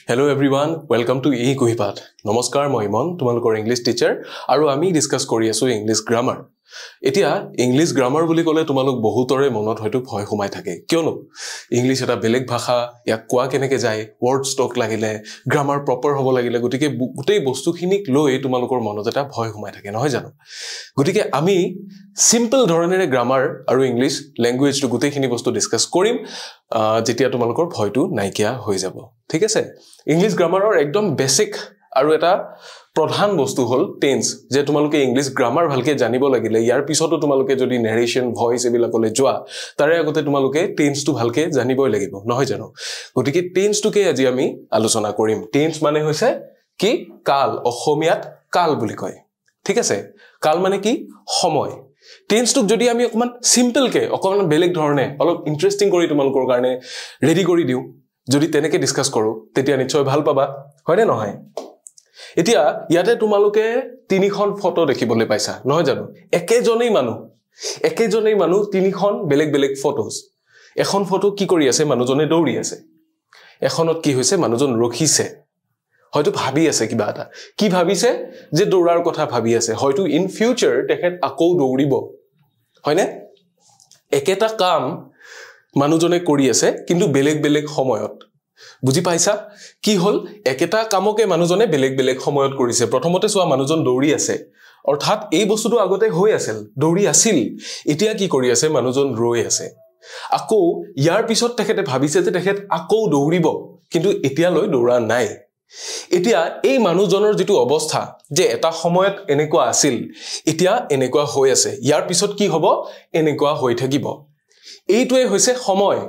Hello everyone, welcome to Kuhipat. Namaskar, moi Imon, tumalokor English teacher, aru ami discuss kori asu English grammar. Etia English grammar বুলি কলে তোমালোক বহুতৰে মনত হয়তো ভয় সোমাই থাকে কিয়নো ইংলিশ এটা বেলেগ ভাষা ইয়া কোৱা কেনেকে যায় ওয়াৰ্ড স্টক লাগিলে গ্ৰামাৰ প্ৰপাৰ হ'ব লাগিলে গটিকে গোটেই বস্তুখিনিক লৈ তোমালোকৰ মনত এটা ভয় সোমাই থাকে নহয় জানো গটিকে আমি সিম্পল ধৰণেৰে গ্ৰামাৰ আৰু ইংলিশ ল্যাঙ্গুৱেজ টু গোটেইখিনি বস্তু ডিসকাস কৰিম যেতিয়া তোমালোকৰ ভয়টো নাইকিয়া হৈ যাব ঠিক আছে ইংলিশ গ্ৰামাৰৰ একদম বেসিক আৰু এটা প্ৰধান বস্তু হল টেন্স যে তোমালোকে ইংলিশ গ্ৰামাৰ ভালকে জানিব লাগিলে ইয়াৰ পিছতো তোমালোকে যদি নেৰেশন ভয়েস এবিলাকলে যোৱা তাৰে আগতে তোমালোকে টেন্সটো ভালকে জানিবই লাগিব নহয় জানো গটিকে টেন্সটোকে আজি আমি আলোচনা কৰিম টেন্স মানে হৈছে কি কাল অসমীয়াত কাল বুলি কয় ঠিক আছে কাল মানে কি সময় টেন্সটোক যদি আমি অকমান সিম্পল কে অকমান বেলেগ ধৰণে অলপ ইন্টাৰেষ্টিং কৰি তোমালোকৰ কাৰণে ৰেডি কৰি দিও যদি তেনেকে ডিসকাস কৰো তেতিয়া নিশ্চয় ভাল পাবা হয়নে নহয় এতিয়া ইয়াতে তোমালোকে তিনিখন ফটো দেখিবলৈ পাইছা নহয় জানো একেজনেই মানুহ তিনিখন বেলেগ বেলেগ ফটোজ এখন ফটো কি কৰি আছে মানুহজনে দৌৰি আছে এখনত কি হৈছে মানুহজন ৰখিছে হয়তো ভাবি আছে কিবা এটা কি ভাবিছে যে দৌৰাৰ কথা ভাবি আছে হয়তো ইন ফিউচাৰ তেখেত আকৌ দৌৰিব হয়নে একেটা কাম মানুহজনে কৰি আছে কিন্তু বেলেগ বেলেগ সময়ত বুজি পাইছা কি হল একেটা কামকে মানুহজনে বেলেগ বেলেগ সময়ত কৰিছে প্ৰথমতে সোৱা মানুহজন দৌৰি আছে অৰ্থাৎ এই বস্তুটো আগতে হৈ আছিল দৌৰি আছিল এতিয়া কি কৰি আছে মানুহজন ৰৈ আছে আকৌ ইয়াৰ পিছত তেখেতে ভাবিছে যে তেখেত আকৌ দৌৰিব কিন্তু এতিয়া লৈ দৌৰা নাই এতিয়া এই মানুহজনৰ যেটো অৱস্থা যে এটা সময়ত এনেকুৱা আছিল এতিয়া এনেকুৱা হৈ আছে ইয়াৰ পিছত কি হ'ব এনেকুৱা হৈ থাকিব এইটোৱে হৈছে সময়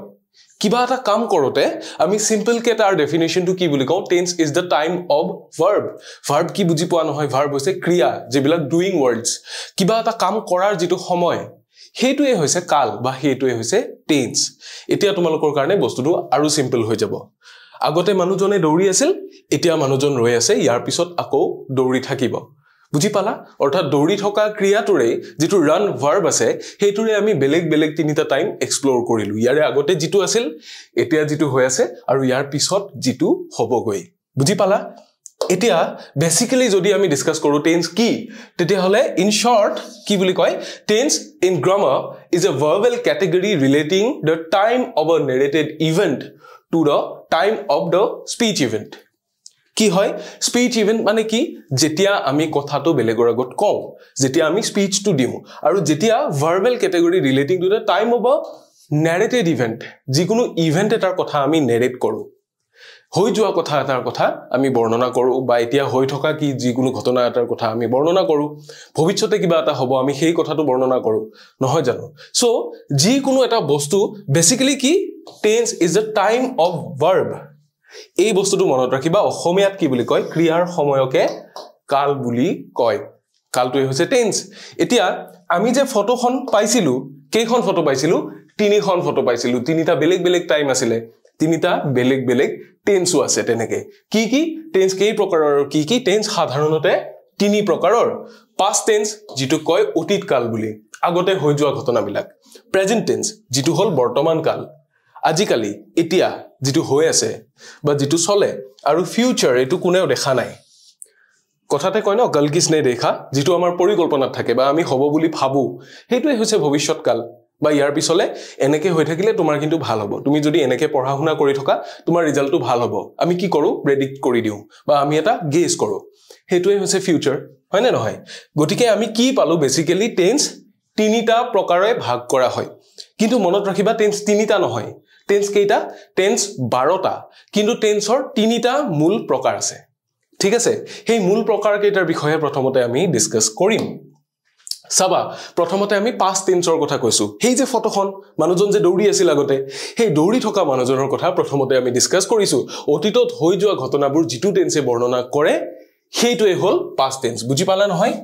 কিবা এটা কাম কৰোতে আমি সিম্পল কে তাৰ ডেফিনেশনটো কি বুলি কও tense is the time of verb কি বুজি পোৱা নহয় ভাৰ্ব হৈছে ক্ৰিয়া যেবিলাক ডুইং ওয়াৰ্ডস কিবা এটা কাম কৰাৰ যেটো সময় হেতুৱে হৈছে কাল বা হেতুৱে হৈছে টেন্স এতিয়া তোমালোকৰ কাৰণে বস্তুটো আৰু সিম্পল হৈ যাব আগতে মানুহজনে দৌৰি আছিল এতিয়া মানুহজন ৰৈ আছে ইয়াৰ পিছত আকৌ দৌৰি থাকিব বুজি পালা অৰ্থাৎ দৌৰি থকা ক্ৰিয়াটোৰে যেটো ৰান ভাৰ্ব আছে হেতুৰে আমি বেলেগ বেলেগ তিনিটা টাইম এক্সপ্লোৰ কৰিলো ইয়াৰে আগতে যেটো আছিল এতিয়া যেটো হৈ আছে আৰু ইয়াৰ পিছত যেটো হ'বগৈ বুজি পালা এতিয়া বেসিক্যালি যদি আমি ডিসকাস কৰো টেন্স কি তেতিয়া হলে ইন শর্ট কি বুলি কয় tense in grammar is a verbal category relating the time of a নারেটেড event to the time of the speech event কি হয় speech event মানে কি যেতিয়া আমি কথাটো বেলেগৰ আগত কওঁ যেতিয়া আমি স্পিচ টু দিও আৰু যেতিয়া verbal category relating to the time of a narrated event যিকোনো ইভেন্ট এটাৰ কথা আমি নেৰেট কৰো হৈ যোৱা কথা এটাৰ কথা আমি বৰ্ণনা কৰো বা এতিয়া হৈ থকা কি যিকোনো ঘটনা এটাৰ কথা আমি বৰ্ণনা কৰো ভৱিষ্যতে কিবা এটা হ'ব আমি সেই কথাটো বৰ্ণনা কৰো নহয় জানো সো যিকোনো এটা বস্তু বেসিক্যালি কি tense is the time of verb এই বস্তুটো মনত ৰাখিবা অসমীয়াত কি বুলি কয় ক্ৰিয়াৰ সময়কে কাল বুলি কয় কালটোই হৈছে tense এতিয়া আমি যে ফটোখন পাইছিলো কেইখন ফটো পাইছিলো তিনিখন ফটো পাইছিলো তিনিটা বেলেগ বেলেগ টাইম আছিল তিনিটা বেলেগ বেলেগ টেন্সও আছে তেনেকে কি কি টেন্স কেই প্ৰকাৰৰ কি টেন্স সাধাৰণতে তিনি প্ৰকাৰৰ past tense যেটো কয় অতীত কাল বুলি আগতে হৈ যোৱা ঘটনাবিলাক present tense যেটো হল বৰ্তমান কাল আজিকালি এতিয়া যেটো হৈ আছে বা যেটো চলে আৰু ফিউচাৰ এটো কোনেও দেখা নাই কথাতে কয় ন কল কিসনে দেখা যেটো আমাৰ পৰিকল্পনাত থাকে বা আমি হ'ব বুলি ভাবো হেতুৱে হৈছে ভৱিষ্যৎ কাল বা ইয়াৰ পিছলে এনেকে হৈ থাকিলে তোমাৰ কিন্তু ভাল হ'ব তুমি যদি এনেকে পঢ়া শুনা কৰি থকা তোমাৰ ৰিজাল্টটো ভাল হ'ব আমি কি কৰো প্ৰেডিক্ট কৰি দিও বা আমি এটা গেস কৰো হেতুৱে হৈছে ফিউচাৰ হয় নে নহয় গটিকে আমি কি পালো বেসিক্যালি টেন্স তিনিটা প্ৰকাৰে ভাগ কৰা হয় কিন্তু মনত ৰাখিবা টেন্স তিনিটা নহয় টেন্স কেইটা টেন্স 12টা কিন্তু টেন্সৰ তিনিটা মূল প্ৰকাৰ আছে ঠিক আছে সেই মূল প্ৰকাৰ কেইটাৰ বিষয়ে প্ৰথমতে আমি ডিসকাস কৰিম সাবা প্ৰথমতে আমি past tenseৰ কথা কৈছো সেই যে ফটোখন মানুহজন যে দৌৰি আছিল আগতে সেই দৌৰি থকা মানুহজনৰ কথা প্ৰথমতে আমি ডিসকাস কৰিছো অতীতত হৈ যোৱা ঘটনাবোৰ যেটো টেন্সে বৰ্ণনা কৰে সেইটোৱে হল past tense বুজি পালা নহয়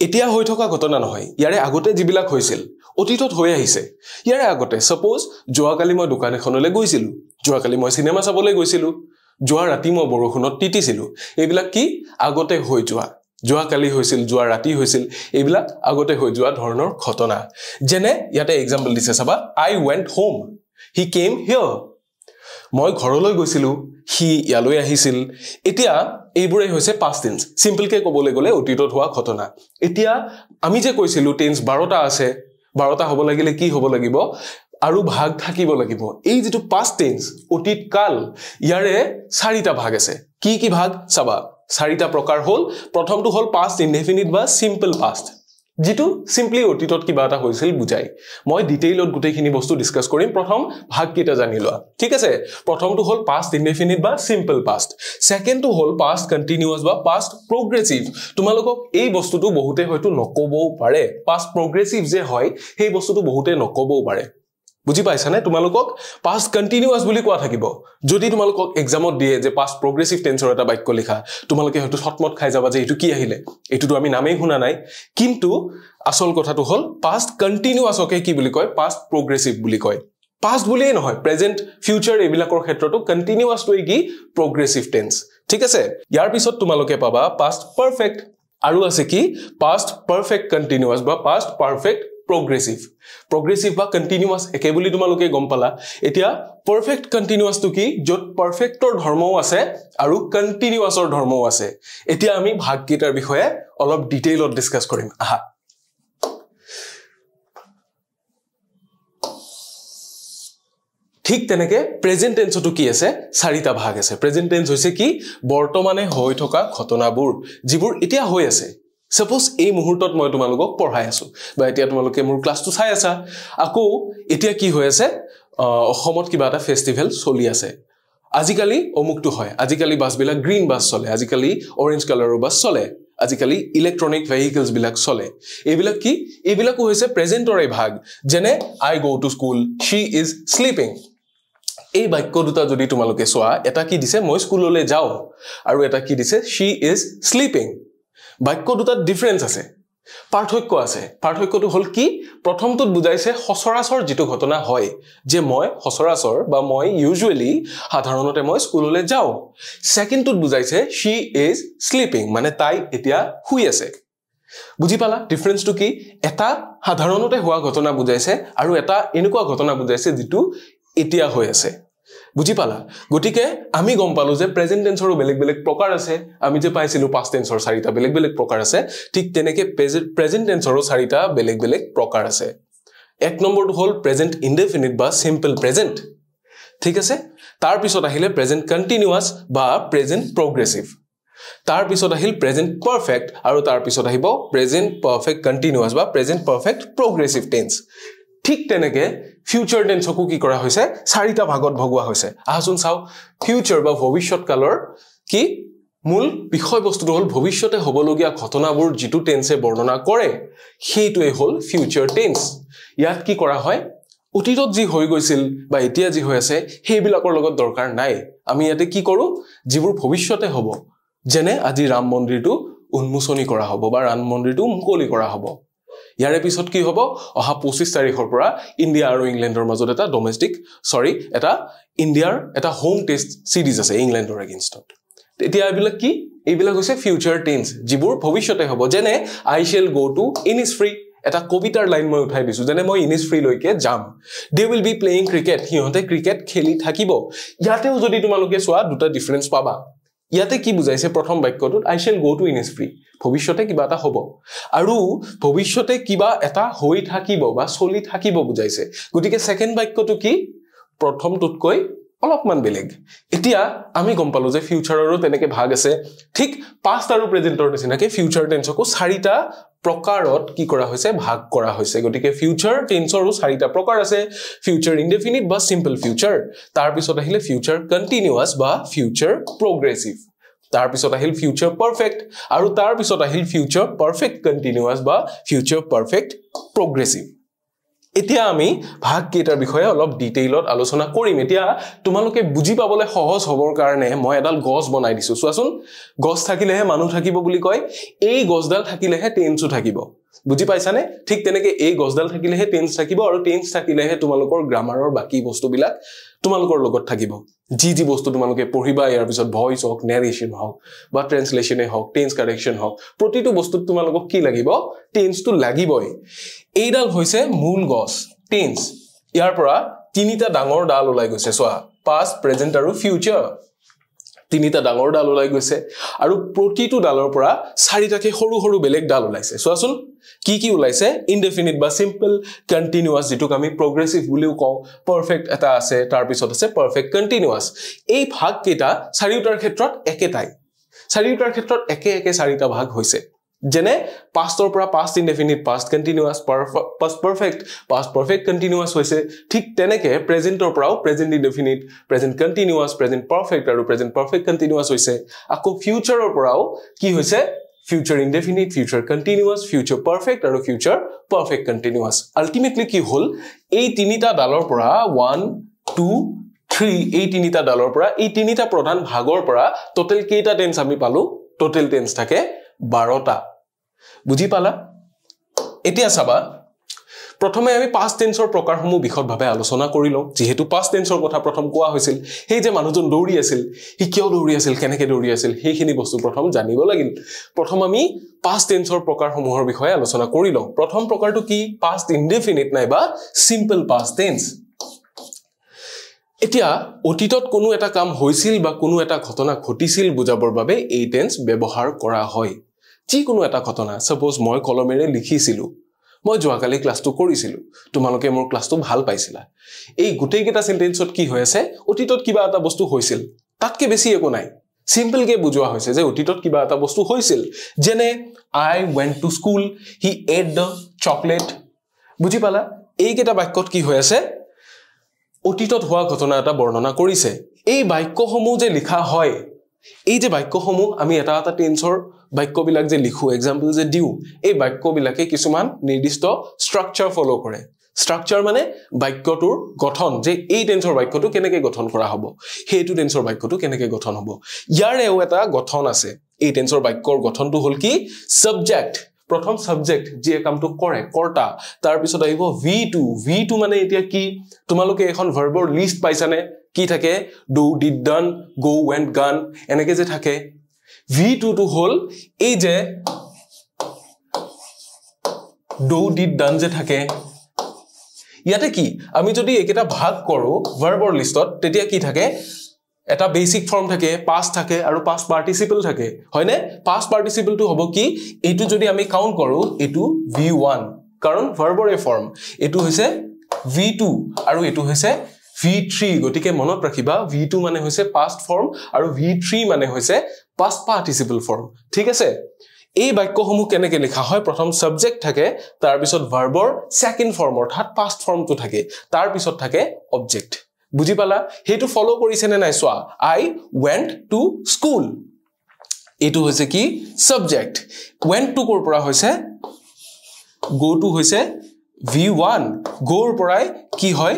এতিয়া হৈ থকা ঘটনা নহয় ইয়াৰে আগতে যিবিলাক হৈছিল অতীতত হৈ আহিছে ইয়াৰে আগতে সাপোজ যোৱাকালি মই দোকান এখনলৈ গৈছিলো যোৱাকালি মই সিনেমা চাবলৈ গৈছিলো যোৱা ৰাতি মই বৰষুণত তিতিছিলো এইবিলাক কি আগতে হৈ যোৱাকালি হৈছিল যোৱা ৰাতি হৈছিল এইবিলাক আগতে হৈ যোৱা ধৰণৰ ঘটনা যেনে ইয়াতে एग्जांपल দিছে চাবা I went home he came here মই ঘৰলৈ গৈছিলো হি ইয়ালৈ আহিছিল এতিয়া এইবোৰে হৈছে past tense simple কে ক'বলৈ গলে অতীতত হোৱা ঘটনা এতিয়া আমি যে কৈছিলো tense 12টা আছে 12টা হ'ব লাগিলে কি হ'ব লাগিব আৰু ভাগ থাকিব লাগিব এই যেটো past tense অতীত কাল ইয়াৰে 4টা ভাগ আছে কি কি ভাগ চাবা 4টা প্ৰকাৰ হল প্ৰথমটো হল past indefinite বা simple past যেটো simply অতীতত কিবা এটা হৈছিল বুজাই মই ডিটেইলত গুটেইখিনি বস্তু ডিসকাস কৰিম প্ৰথম ভাগ কেটা জানি লোৱা ঠিক আছে প্ৰথমটো হল past indefinite বা simple past সেকেন্ডটো হল past continuous বা past progressive তোমালোকক এই বস্তুটো বহুতে হয়তো নকবও পাৰে past progressive যে হয় সেই বস্তুটো বহুতে নকবও পাৰে বুজি পাইছানে তোমালোকক past continuous বুলি কোৱা থাকিব যদি তোমালোকক এক্সামত দিয়ে যে past progressive tenseৰ এটা বাক্য লিখা তোমালোকে হয়তো ছটমট খাই যাবা যে এটো কি আহিলে এটোটো আমি নামেই শুনা নাই কিন্তু আসল কথাটো হল past continuous কে কি বুলি কয় past progressive বুলি কয় past বুলিয়ে নহয় present future এবিলাকৰ ক্ষেত্ৰটো continuous টো কি progressive tense ঠিক আছে ইয়াৰ পিছত তোমালোকে পাবা past perfect আৰু আছে কি past perfect continuous বা past perfect progressive বা continuous একে বুলি তোমালোকে গম পালা এতিয়া perfect continuous তো কি যত perfect ৰ ধৰ্মও আছে আৰু continuous ৰ ধৰ্মও আছে এতিয়া আমি ভাগ কেইটাৰ বিষয়ে অলপ ডিটেইলত ডিসকাস কৰিম আহা ঠিক তেনেকে প্ৰেজেন্ট টেন্স তো কি আছে 4টা ভাগ আছে প্ৰেজেন্ট টেন্স হৈছে কি বৰ্তমানে হৈ থকা ঘটনাবোৰ যিবোৰ এতিয়া হৈ আছে সাপোজ এই মুহূৰ্তত মই তোমালোকক পঢ়াই আছো বা এতিয়া তোমালোকে মোৰ ক্লাছটো চাই আছা আকৌ এতিয়া কি হৈ আছে অসমত কিবা এটা ফেষ্টিভেল চলি আছে আজিকালি অমুকটো হয় আজিকালি বাছবিলাক গ্ৰীণ বাছ চলে আজিকালি অৰেঞ্জ কালাৰৰ বাছ চলে আজিকালি ইলেক্ট্ৰনিক ভেহিকলস বিলাক চলে এইবিলাক কি এইবিলাক হৈছে প্ৰেজেন্টৰে ভাগ যেনে আই গো টু স্কুল শি ইজ স্লিপিং এই বাক্য দুটা যদি তোমালোকে চোৱা এটা কি দিছে মই স্কুললৈ যাও আৰু এটা কি দিছে শি ইজ স্লিপিং বাক্য দুটাত ডিফাৰেন্স আছে পাৰ্থক্যটো হল কি প্ৰথমটোত বুজাইছে সচৰাচৰ যেটো ঘটনা হয় যে মই সচৰাচৰ বা মই ইউজুৱেলি সাধাৰণতে মই স্কুললৈ যাও সেকেন্ডটোত বুজাইছে শি ইজ স্লিপিং মানে তাই এতিয়া শুই আছে বুজি পালা ডিফাৰেন্সটো কি এটা সাধাৰণতে হোৱা ঘটনা বুজাইছে আৰু এটা এনেকুৱা ঘটনা বুজাইছে যেটো এতিয়া হৈ আছে বুজি পালা গটিকে আমি গম পালো যে প্ৰেজেন্ট টেন্সৰো বেলেগ বেলেগ প্ৰকাৰ আছে আমি যে পাইছিলো পাষ্ট টেন্সৰ 4টা বেলেগ বেলেগ প্ৰকাৰ আছে ঠিক তেনেকে প্ৰেজেন্ট টেন্সৰো 4টা বেলেগ বেলেগ প্ৰকাৰ আছে এক নম্বৰটো হল প্ৰেজেন্ট ইনডেফিনিট বা সিম্পল প্ৰেজেন্ট ঠিক আছে তাৰ পিছত আহিলে প্ৰেজেন্ট কন্টিনিউয়াস বা প্ৰেজেন্ট প্ৰগ্ৰেছিভ তাৰ পিছত আহিল প্ৰেজেন্ট পাৰফেক্ট আৰু তাৰ পিছত আহিব প্ৰেজেন্ট পাৰফেক্ট কন্টিনিউয়াস বা প্ৰেজেন্ট পাৰফেক্ট প্ৰগ্ৰেছিভ টেন্স ঠিক তেনেকে ফিউচাৰ টেন্সকো কি কৰা হৈছে 4টা ভাগত ভগোৱা হৈছে আহাচোন চাও ফিউচাৰ বা ভৱিষ্যৎ কালৰ কি মূল বিষয়বস্তুটো হল ভৱিষ্যতে হ'বলগীয়া ঘটনাবোৰ যেটো টেন্সে বৰ্ণনা কৰে সেইটোৱে হল ফিউচাৰ টেন্স ইয়াত কি কৰা হয় অতীতত যি হৈ গৈছিল বা এতিয়া যি হৈ আছে সেইবিলাকৰ লগত দৰকাৰ নাই আমি ইয়াতে কি কৰো যিবোৰ ভৱিষ্যতে হ'ব যেনে আজি ৰাম মন্দিৰটো উন্মোচনী কৰা হ'ব বা ৰাম মন্দিৰটো মুকলি কৰা হ'ব ইয়াৰ এপিসোড কি হ'ব অহা 25 তাৰিখৰ পৰা ইন্ডিয়া আৰু ইংলেণ্ডৰ মাজত এটা ইন্ডিয়াৰ এটা হোম টেষ্ট সিৰিজ আছে ইংলেণ্ডৰ এগেইনষ্টত এতিয়া এইবিলাক কি এইবিলাক হৈছে ফিউচাৰ টেন্স যিবোৰ ভৱিষ্যতে হ'ব যেনে আই শেল গো টু ইনিছফ্ৰী এটা কবিতাৰ লাইন মই উঠাই দিছো যেনে মই ইনিছফ্ৰী লৈকে যাম they will be playing cricket হিহঁতে ক্ৰিকেট খেলি থাকিব ইয়াতেও যদি তোমালোকে চোৱা দুটা ডিফাৰেন্স পাবা ইয়াতে কি বুজাইছে প্ৰথম বাক্যটোত I shall go to Innisfree ভৱিষ্যতে কিবা এটা হ'ব আৰু ভৱিষ্যতে কিবা এটা হৈ থাকিব বা চলি থাকিব বুজাইছে গতিকে সেকেন্ড বাক্যটো কি প্ৰথমটোতকৈ অলপমান বেলেগ এতিয়া আমি গম পালো যে ফিউচাৰৰো তেনেকে ভাগ আছে ঠিক পাষ্ট আৰু প্ৰেজেন্টৰ নিচিনাকে ফিউচাৰ টেন্সকো 4টা প্ৰকাৰত কি কৰা হৈছে ভাগ কৰা হৈছে গতিকে ফিউচাৰ টেন্সৰো 4টা প্ৰকাৰ আছে ফিউচাৰ ইনডেফিনিট বা সিম্পল ফিউচাৰ তাৰ পিছত আহিলে ফিউচাৰ কন্টিনিউয়াস বা ফিউচাৰ প্ৰগ্ৰেছিভ তাৰ পিছত আহিল ফিউচাৰ পাৰফেক্ট আৰু তাৰ পিছত আহিল ফিউচাৰ পাৰফেক্ট কন্টিনিউয়াস বা ফিউচাৰ পাৰফেক্ট প্ৰগ্ৰেছিভ এতিয়া আমি ভাগ কেইটাৰ বিষয়ে অলপ ডিটেইলত আলোচনা কৰিম এতিয়া তোমালোকে বুজি পাবলৈ সহজ হ'বৰ কাৰণে মই এডাল গছ বনাই দিছো চোৱাচোন গছ থাকিলেহে মানুহ থাকিব বুলি কয় এই গছডাল থাকিলেহে টেন্সও থাকিব বুজি পাইছানে ঠিক তেনেকে এই গছডাল থাকিলেহে টেন্স থাকিব আৰু টেন্স থাকিলেহে তোমালোকৰ গ্ৰামাৰৰ বাকি বস্তুবিলাক তোমালোকৰ লগত থাকিব যি বস্তু তোমালোকে পঢ়িবা ইয়াৰ পিছত ভয়েস হক নেৰেশন হক বা ট্ৰান্সলেচনে হক টেন্স কাৰেকচন হক প্ৰতিটো বস্তুত তোমালোকক কি লাগিব টেন্সটো লাগিবই এইডাল হৈছে মূল গছ টেন্স ইয়াৰ পৰা তিনিটা ডাঙৰ ডাল ওলাই গৈছে চোৱা past present আৰু future তিনিটা ডাঙৰ ডাল ওলাই গৈছে আৰু প্ৰতিটো ডালৰ পৰা চাৰিটাকে সৰু সৰু বেলেগ ডাল ওলাইছে চোৱাচোন কি ওলাইছে indefinite বা simple continuous যেটো আমি progressive বুলিও কও perfect এটা আছে তাৰ পিছত আছে perfect continuous এই ভাগ কেটা চাৰিটাৰ ক্ষেত্ৰত একেটাই চাৰিটাৰ ক্ষেত্ৰত একে চাৰিটা ভাগ হৈছে যেনে pastor পৰা past indefinite past continuous past perfect continuous হৈছে ঠিক তেনেকে presenter পৰাও present indefinite present continuous present perfect আৰু present perfect continuous হৈছে আকৌ futureৰ পৰাও কি হৈছে future indefinite future continuous future perfect আৰু future perfect continuous ultimately কি হল এই তিনিটা ডালৰ পৰা 1 2 3 এই তিনিটা ডালৰ পৰা এই তিনিটা প্ৰধান ভাগৰ পৰা টোটাল কেইটা টেন্স আমি পালো টোটাল টেন্স থাকে 12টা বুজি পালা এতিয়া চাবা প্ৰথমে আমি past tenseৰ প্ৰকাৰসমূহ বিশদভাৱে আলোচনা কৰিলো যেহেতু past tenseৰ কথা প্ৰথম কোৱা হৈছিল সেই যে মানুহজন দৌৰি আছিল হি কিয় দৌৰি আছিল কেনেকৈ দৌৰি আছিল সেইখিনি বস্তু প্ৰথম জানিব লাগিল প্ৰথম আমি past tenseৰ প্ৰকাৰসমূহৰ বিষয়ে আলোচনা কৰিলো প্ৰথম প্ৰকাৰটো কি past indefinite নাইবা simple past tense এতিয়া অতীতত কোনো এটা কাম হৈছিল বা কোনো এটা ঘটনা ঘটিছিল বুজাবৰ বাবে এই টেন্স ব্যৱহাৰ কৰা হয় যি কোনো এটা ঘটনা সাপোজ মই কলমেৰে লিখিছিলো মই যোৱাকালি ক্লাসটো কৰিছিলো তোমালোকে মোৰ ক্লাসটো ভাল পাইছিলা এই গুটেই কেটা সেন্টেন্সত কি হৈ আছে অতীতত কিবা এটা বস্তু হৈছিল তাতকে বেছি একো নাই সিম্পল কে বুজোৱা হৈছে যে অতীতত কিবা এটা বস্তু হৈছিল যেনে I went to school he ate the chocolate বুজি পালা এই কেটা বাক্যত কি হৈ আছে অতীতত হোৱা ঘটনা এটা বৰ্ণনা কৰিছে এই বাক্যসমূহ যে লিখা হয় এই যে বাক্যসমূহ আমি এটা টেন্সৰ বাক্যবিলাক যে লিখো एग्जांपल যে দিউ এই বাক্যবিলাকে কিছুমান নিৰ্দিষ্ট স্ট্ৰাকচাৰ ফলো কৰে স্ট্ৰাকচাৰ মানে বাক্যটোৰ গঠন যে এই টেন্সৰ বাক্যটো কেনেকৈ গঠন কৰা হ'ব হেতু টেন্সৰ বাক্যটো কেনেকৈ গঠন হ'ব ইয়াৰেও এটা গঠন আছে এই টেন্সৰ বাক্যৰ গঠনটো হল কি সাবজেক্ট প্ৰথম সাবজেক্ট যে কামটো কৰে কৰ্তা তাৰ পিছত আহিব v2 মানে এতিয়া কি তোমালোকে এখন ভাৰ্বৰ লিষ্ট পাইছানে কি থাকে do did done go went gone এনেকে যে থাকে v2 to হল এই যে do did done যে থাকে ইয়াতে কি আমি যদি একেটা ভাগ কৰো ভাৰ্বৰ লিষ্টত তেতিয়া কি থাকে এটা বেসিক ফৰ্ম থাকে past থাকে আৰু past participle থাকে হয়নে past participle to হ'ব কি এটো যদি আমি কাউন্ট কৰো এটো v1 কাৰণ ভাৰ্বৰে ফৰ্ম এটো হৈছে v2 আৰু এটো হৈছে v3 গটিকে মনত ৰাখিবা v2 মানে হৈছে past form আৰু v3 মানে হৈছে past participle form ঠিক আছে এই বাক্যসমূহ কেনেকৈ লিখা হয় প্ৰথম সাবজেক্ট থাকে তাৰ পিছত ভাৰ্বৰ সেকেন্ড ফৰ্ম অৰ্থাৎ past form টো থাকে তাৰ পিছত থাকে অবজেক্ট বুজি পালা হেতু ফলো কৰিছে নে নাই সোৱা I went to school এটো হৈছে কি সাবজেক্ট went to কোৰ পৰা হৈছে go to হৈছে v1 গোৰ পৰাই কি হয়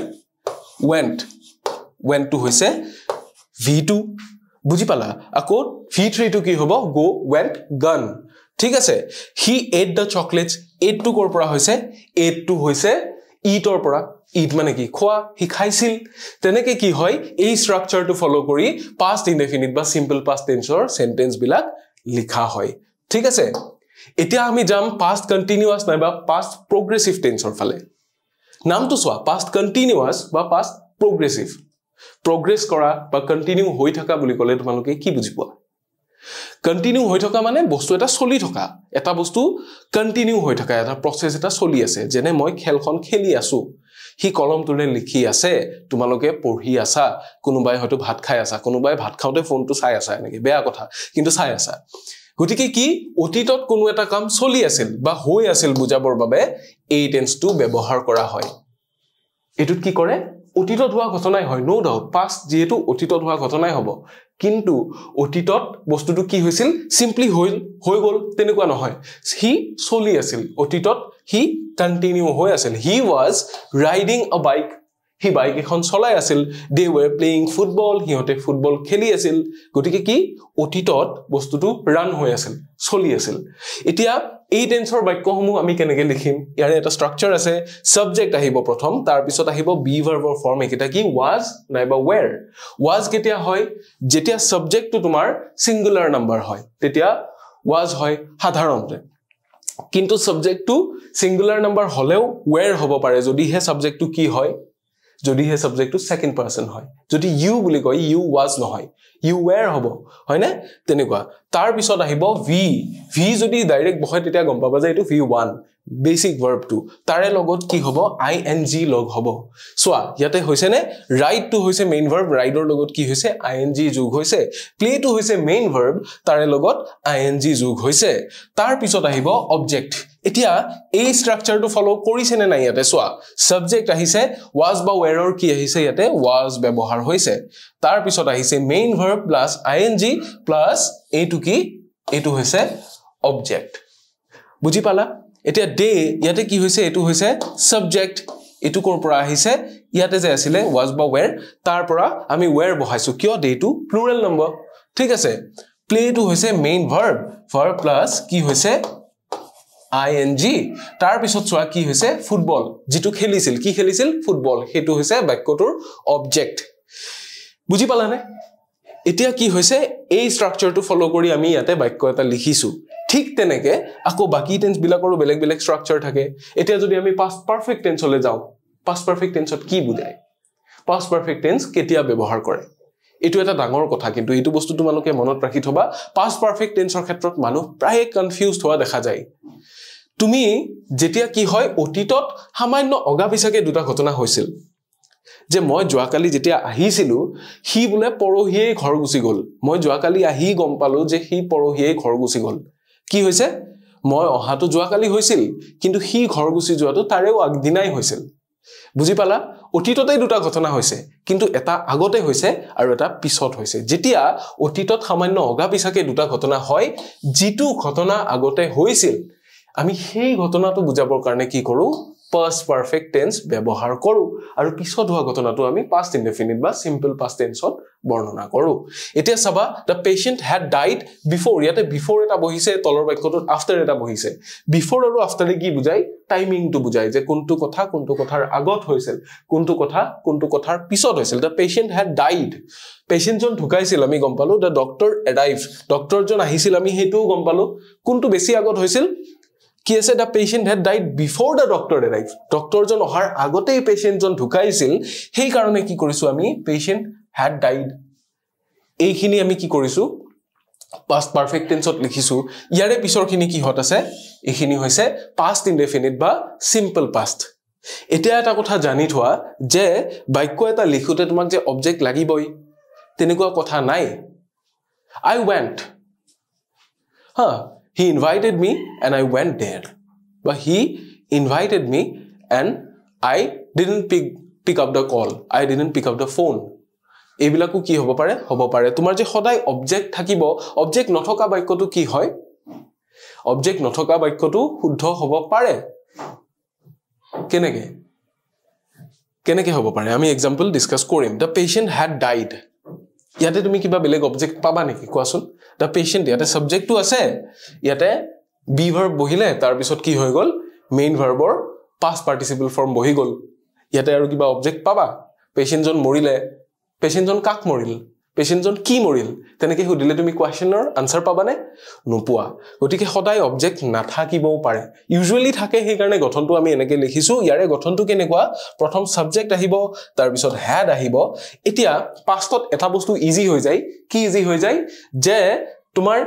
went to হৈছে v2 বুজি পালা আকৌ v3 to কি হ'ব go went gone ঠিক আছে he ate the chocolates ate to কোৰ পৰা হৈছে ate to হৈছে eat or পৰা eat মানে কি খোৱা হি খাইছিল তেনেকে কি হয় এই স্ট্ৰাকচাৰটো ফলো কৰি past indefinite বা simple past tenseৰ সেন্টেন্স বিলাক লিখা হয় ঠিক আছে এতিয়া আমি যাম past continuous নাইবা past progressive tenseৰ ফালে নামটো সোৱা past continuous বা past progressive progress কৰা বা কন্টিনিউ হৈ থকা বুলি ক'লে তোমালোকে কি বুজি পোৱা কন্টিনিউ হৈ থকা মানে বস্তু এটা চলি থকা এটা বস্তু কন্টিনিউ হৈ থকা এটা প্ৰসেস এটা চলি আছে যেনে মই খেলখন খেলি আছো হি কলম তুলে লিখি আছে তোমালোকে পঢ়ি আছা কোনোবাই হয়তো ভাত খাই আছা কোনোবাই ভাত খাওতে ফোনটো চাই আছা এনেকে বেয়া কথা কিন্তু চাই আছা গতিকে কি অতীতত কোনো এটা কাম চলি আছিল বা হৈ আছিল বুজাবৰ বাবে এই টেন্সটো ব্যৱহাৰ কৰা হয় এটুত কি কৰে অতীতত হোৱা ঘটনাই হয় নো ডাউট past যেহেতু অতীতত হোৱা ঘটনাই হ'ব কিন্তু অতীতত বস্তুটো কি হৈছিল সিম্পলি হৈ গল তেনেকুৱা নহয় হি চলি আছিল অতীতত হি কন্টিনিউ হৈ আছিল he was riding a bike হি বাইক এখন চলাই আছিল they were playing football হিহতে ফুটবল খেলি আছিল গতিকে কি অতীতত বস্তুটো ৰান হৈ আছিল চলি আছিল এতিয়া এই টেন্সৰ বাক্যসমূহ আমি কেনেকৈ লিখিম ইয়াৰ এটা স্ট্ৰাকচাৰ আছে সাবজেক্ট আহিব প্ৰথম তাৰ পিছত আহিব বি ভাৰ্বৰ ফৰ্ম এটা কি was নাইবা were was কেতিয়া হয় যেতিয়া সাবজেক্টটো তোমাৰ সিঙ্গুলাৰ নাম্বাৰ হয় তেতিয়া was হয় সাধাৰণতে কিন্তু সাবজেক্টটো সিঙ্গুলাৰ নাম্বাৰ হলেও were হ'ব পাৰে যদি হে সাবজেক্টটো কি হয় যদিহে সাবজেক্টটো সেকেন্ড পাৰসন হয় যদি ইউ বুলি কয় ইউ ওয়াজ নহয় ইউ ওয়্যাৰ হ'ব হয় না তেনেকুৱা তাৰ পিছত আহিব ভি ভি যদি ডাইৰেক্ট বহাই তেতিয়া গম পাবা যে এটো v1 বেসিক ভাৰ্ব টু তাৰে লগত কি হ'ব ing লগ হ'ব সোয়া ইয়াতে হৈছে নে রাইট টু হৈছে মেইন ভার্ব ৰাইডৰ লগত কি হৈছে ing যোগ হৈছে প্লে টু হৈছে মেইন ভার্ব তাৰে লগত ing যোগ হৈছে তাৰ পিছত আহিব অবজেক্ট এতিয়া এই স্ট্ৰাকচাৰটো ফলো কৰিছে নে নাই ইয়াতে সোয়া সাবজেক্ট আহিছে was বা were ৰ কি আহিছে ইয়াতে was ব্যৱহাৰ হৈছে তাৰ পিছত আহিছে main verb plus ing plus এইটো কি এইটো হৈছে অবজেক্ট বুজি পালা এতিয়া ডে ইয়াতে কি হৈছে এটো হৈছে সাবজেক্ট এটো কোৰ পৰা আহিছে ইয়াতে যে আছিল was বা were তাৰ পৰা আমি were বহাইছো কিয় ডে টু প্লুৰাল নম্বৰ ঠিক আছে প্লে টু হৈছে মেইন ভাৰ্ব ভাৰ্ব প্লাস কি হৈছে ing তাৰ পিছত চোৱা কি হৈছে ফুটবল যেটো খেলিছিল কি খেলিছিল ফুটবল হেতু হৈছে বাক্যটোৰ অবজেক্ট বুজি পালানে এতিয়া কি হৈছে এই স্ট্ৰাকচাৰটো ফলো কৰি আমি ইয়াতে বাক্য এটা লিখিছো ঠিক তেনেকে আকো বাকি টেন্স বিলাকৰো বেলেগ বেলেগ স্ট্ৰাকচাৰ থাকে এতিয়া যদি আমি পাস্ট পাৰফেক্ট টেন্সলে যাও পাস্ট পাৰফেক্ট টেন্সত কি বুজায় পাস্ট পাৰফেক্ট টেন্স কেতিয়া ব্যৱহাৰ কৰে এটো এটা ডাঙৰ কথা কিন্তু এটো বস্তু তোমালোকে মনত ৰাখি থবা পাস্ট পাৰফেক্ট টেন্সৰ ক্ষেত্ৰত মানুহ প্ৰায় কনফিউজড হোৱা দেখা যায় তুমি যেতিয়া কি হয় অতীতত সামান্য অগাপিছাকে দুটা ঘটনা হৈছিল যে মই যোৱাকালি যেতিয়া আহিছিলো হি বুলে পৰহিয়ে ঘৰ গুছি গল মই যোৱাকালি আহি গম পালো যে হি পৰহিয়ে ঘৰ গুছি গল কি হৈছে মই অহাটো যোৱাকালি হৈছিল কিন্তু হি ঘৰ গুছি যোৱাটো তাৰেও আগদিনাই হৈছিল বুজি পালা অতীততেই দুটা ঘটনা হৈছে কিন্তু এটা আগতে হৈছে আৰু এটা পিছত হৈছে যেতিয়া অতীতত সামান্য অগাপিছাকে দুটা ঘটনা হয় যিটো ঘটনা আগতে হৈছিল আমি সেই ঘটনাটো বুজাবৰ কাৰণে কি কৰো past perfect tense ব্যৱহাৰ কৰো আৰু পিছত হোৱা ঘটনাটো আমি past indefinite বা simple past tense ত বৰ্ণনা কৰো এতিয়া চাবা the patient had died before ইয়াতে before এটা বহিছে তলৰ বাক্যটোত after এটা বহিছে before আৰু after কি বুজায় টাইমিং টো বুজায় যে কোনটো কথাৰ আগত হৈছিল কোনটো কথাৰ পিছত হৈছিল the patient had died patient জন ঢুকাইছিল আমি গম পালো the doctor arrived doctor জন আহিছিল আমি হেতু গম পালো কোনটো বেছি আগত হৈছিল কি আছে the patient had died before the doctor arrived doctor জন অহাৰ আগতে patient জন ঢুকাইছিল সেই কাৰণে কি কৰিছো আমি patient had died এইখিনি আমি কি কৰিছো past perfect tense ত লিখিছো ইয়াৰে পিছৰখিনি কি হত আছে এইখিনি হৈছে past indefinite বা simple past এতিয়া এটা কথা জানি থোৱা যে বাক্য এটা লিখোতে তোমাক যে অবজেক্ট লাগিবই তেনেকুৱা কথা নাই I went He invited me and I went there. But he invited me and I didn't pick up the call. I didn't pick up the phone. এইবিলাকো কি হ'ব পাৰে তোমাৰ যে সদায় অবজেক্ট থাকিব অবজেক্ট নথকা বাক্যটো কি হয় অবজেক্ট নথকা বাক্যটো শুদ্ধ হ'ব পাৰে কেনেকে হ'ব পাৰে আমি এক্সাম্পল ডিসকাস কৰিম the patient had died ইয়াতে তুমি কিবা বেলেগ অবজেক্ট পাবা নেকি কোৱাচোন the patient ইয়াতে সাবজেক্ট টো আছে ইয়াতে be verb বহিলে তাৰ পিছত কি হৈ গল মেইন ভাৰ্বৰ past participle form বহি গল ইয়াতে আৰু কিবা অবজেক্ট পাবা patient জন মৰিলে patient জন কাক মৰিল patient জন কি মৰিল তেনেকে সুধিলে তুমি কোৱেশ্চনৰ আনসাৰ পাবানে নোপোৱা গতিকে সদায় অবজেক্ট নাথাকিবও পাৰে ইউজুৱেলি থাকে সেই কাৰণে গঠনটো আমি এনেকে লিখিছো ইয়াৰে গঠনটো কেনেকুৱা প্ৰথম সাবজেক্ট আহিব তাৰ পিছত had আহিব এতিয়া পাষ্টত এটা বস্তু ইজি হৈ যায় কি ইজি হৈ যায় যে তোমাৰ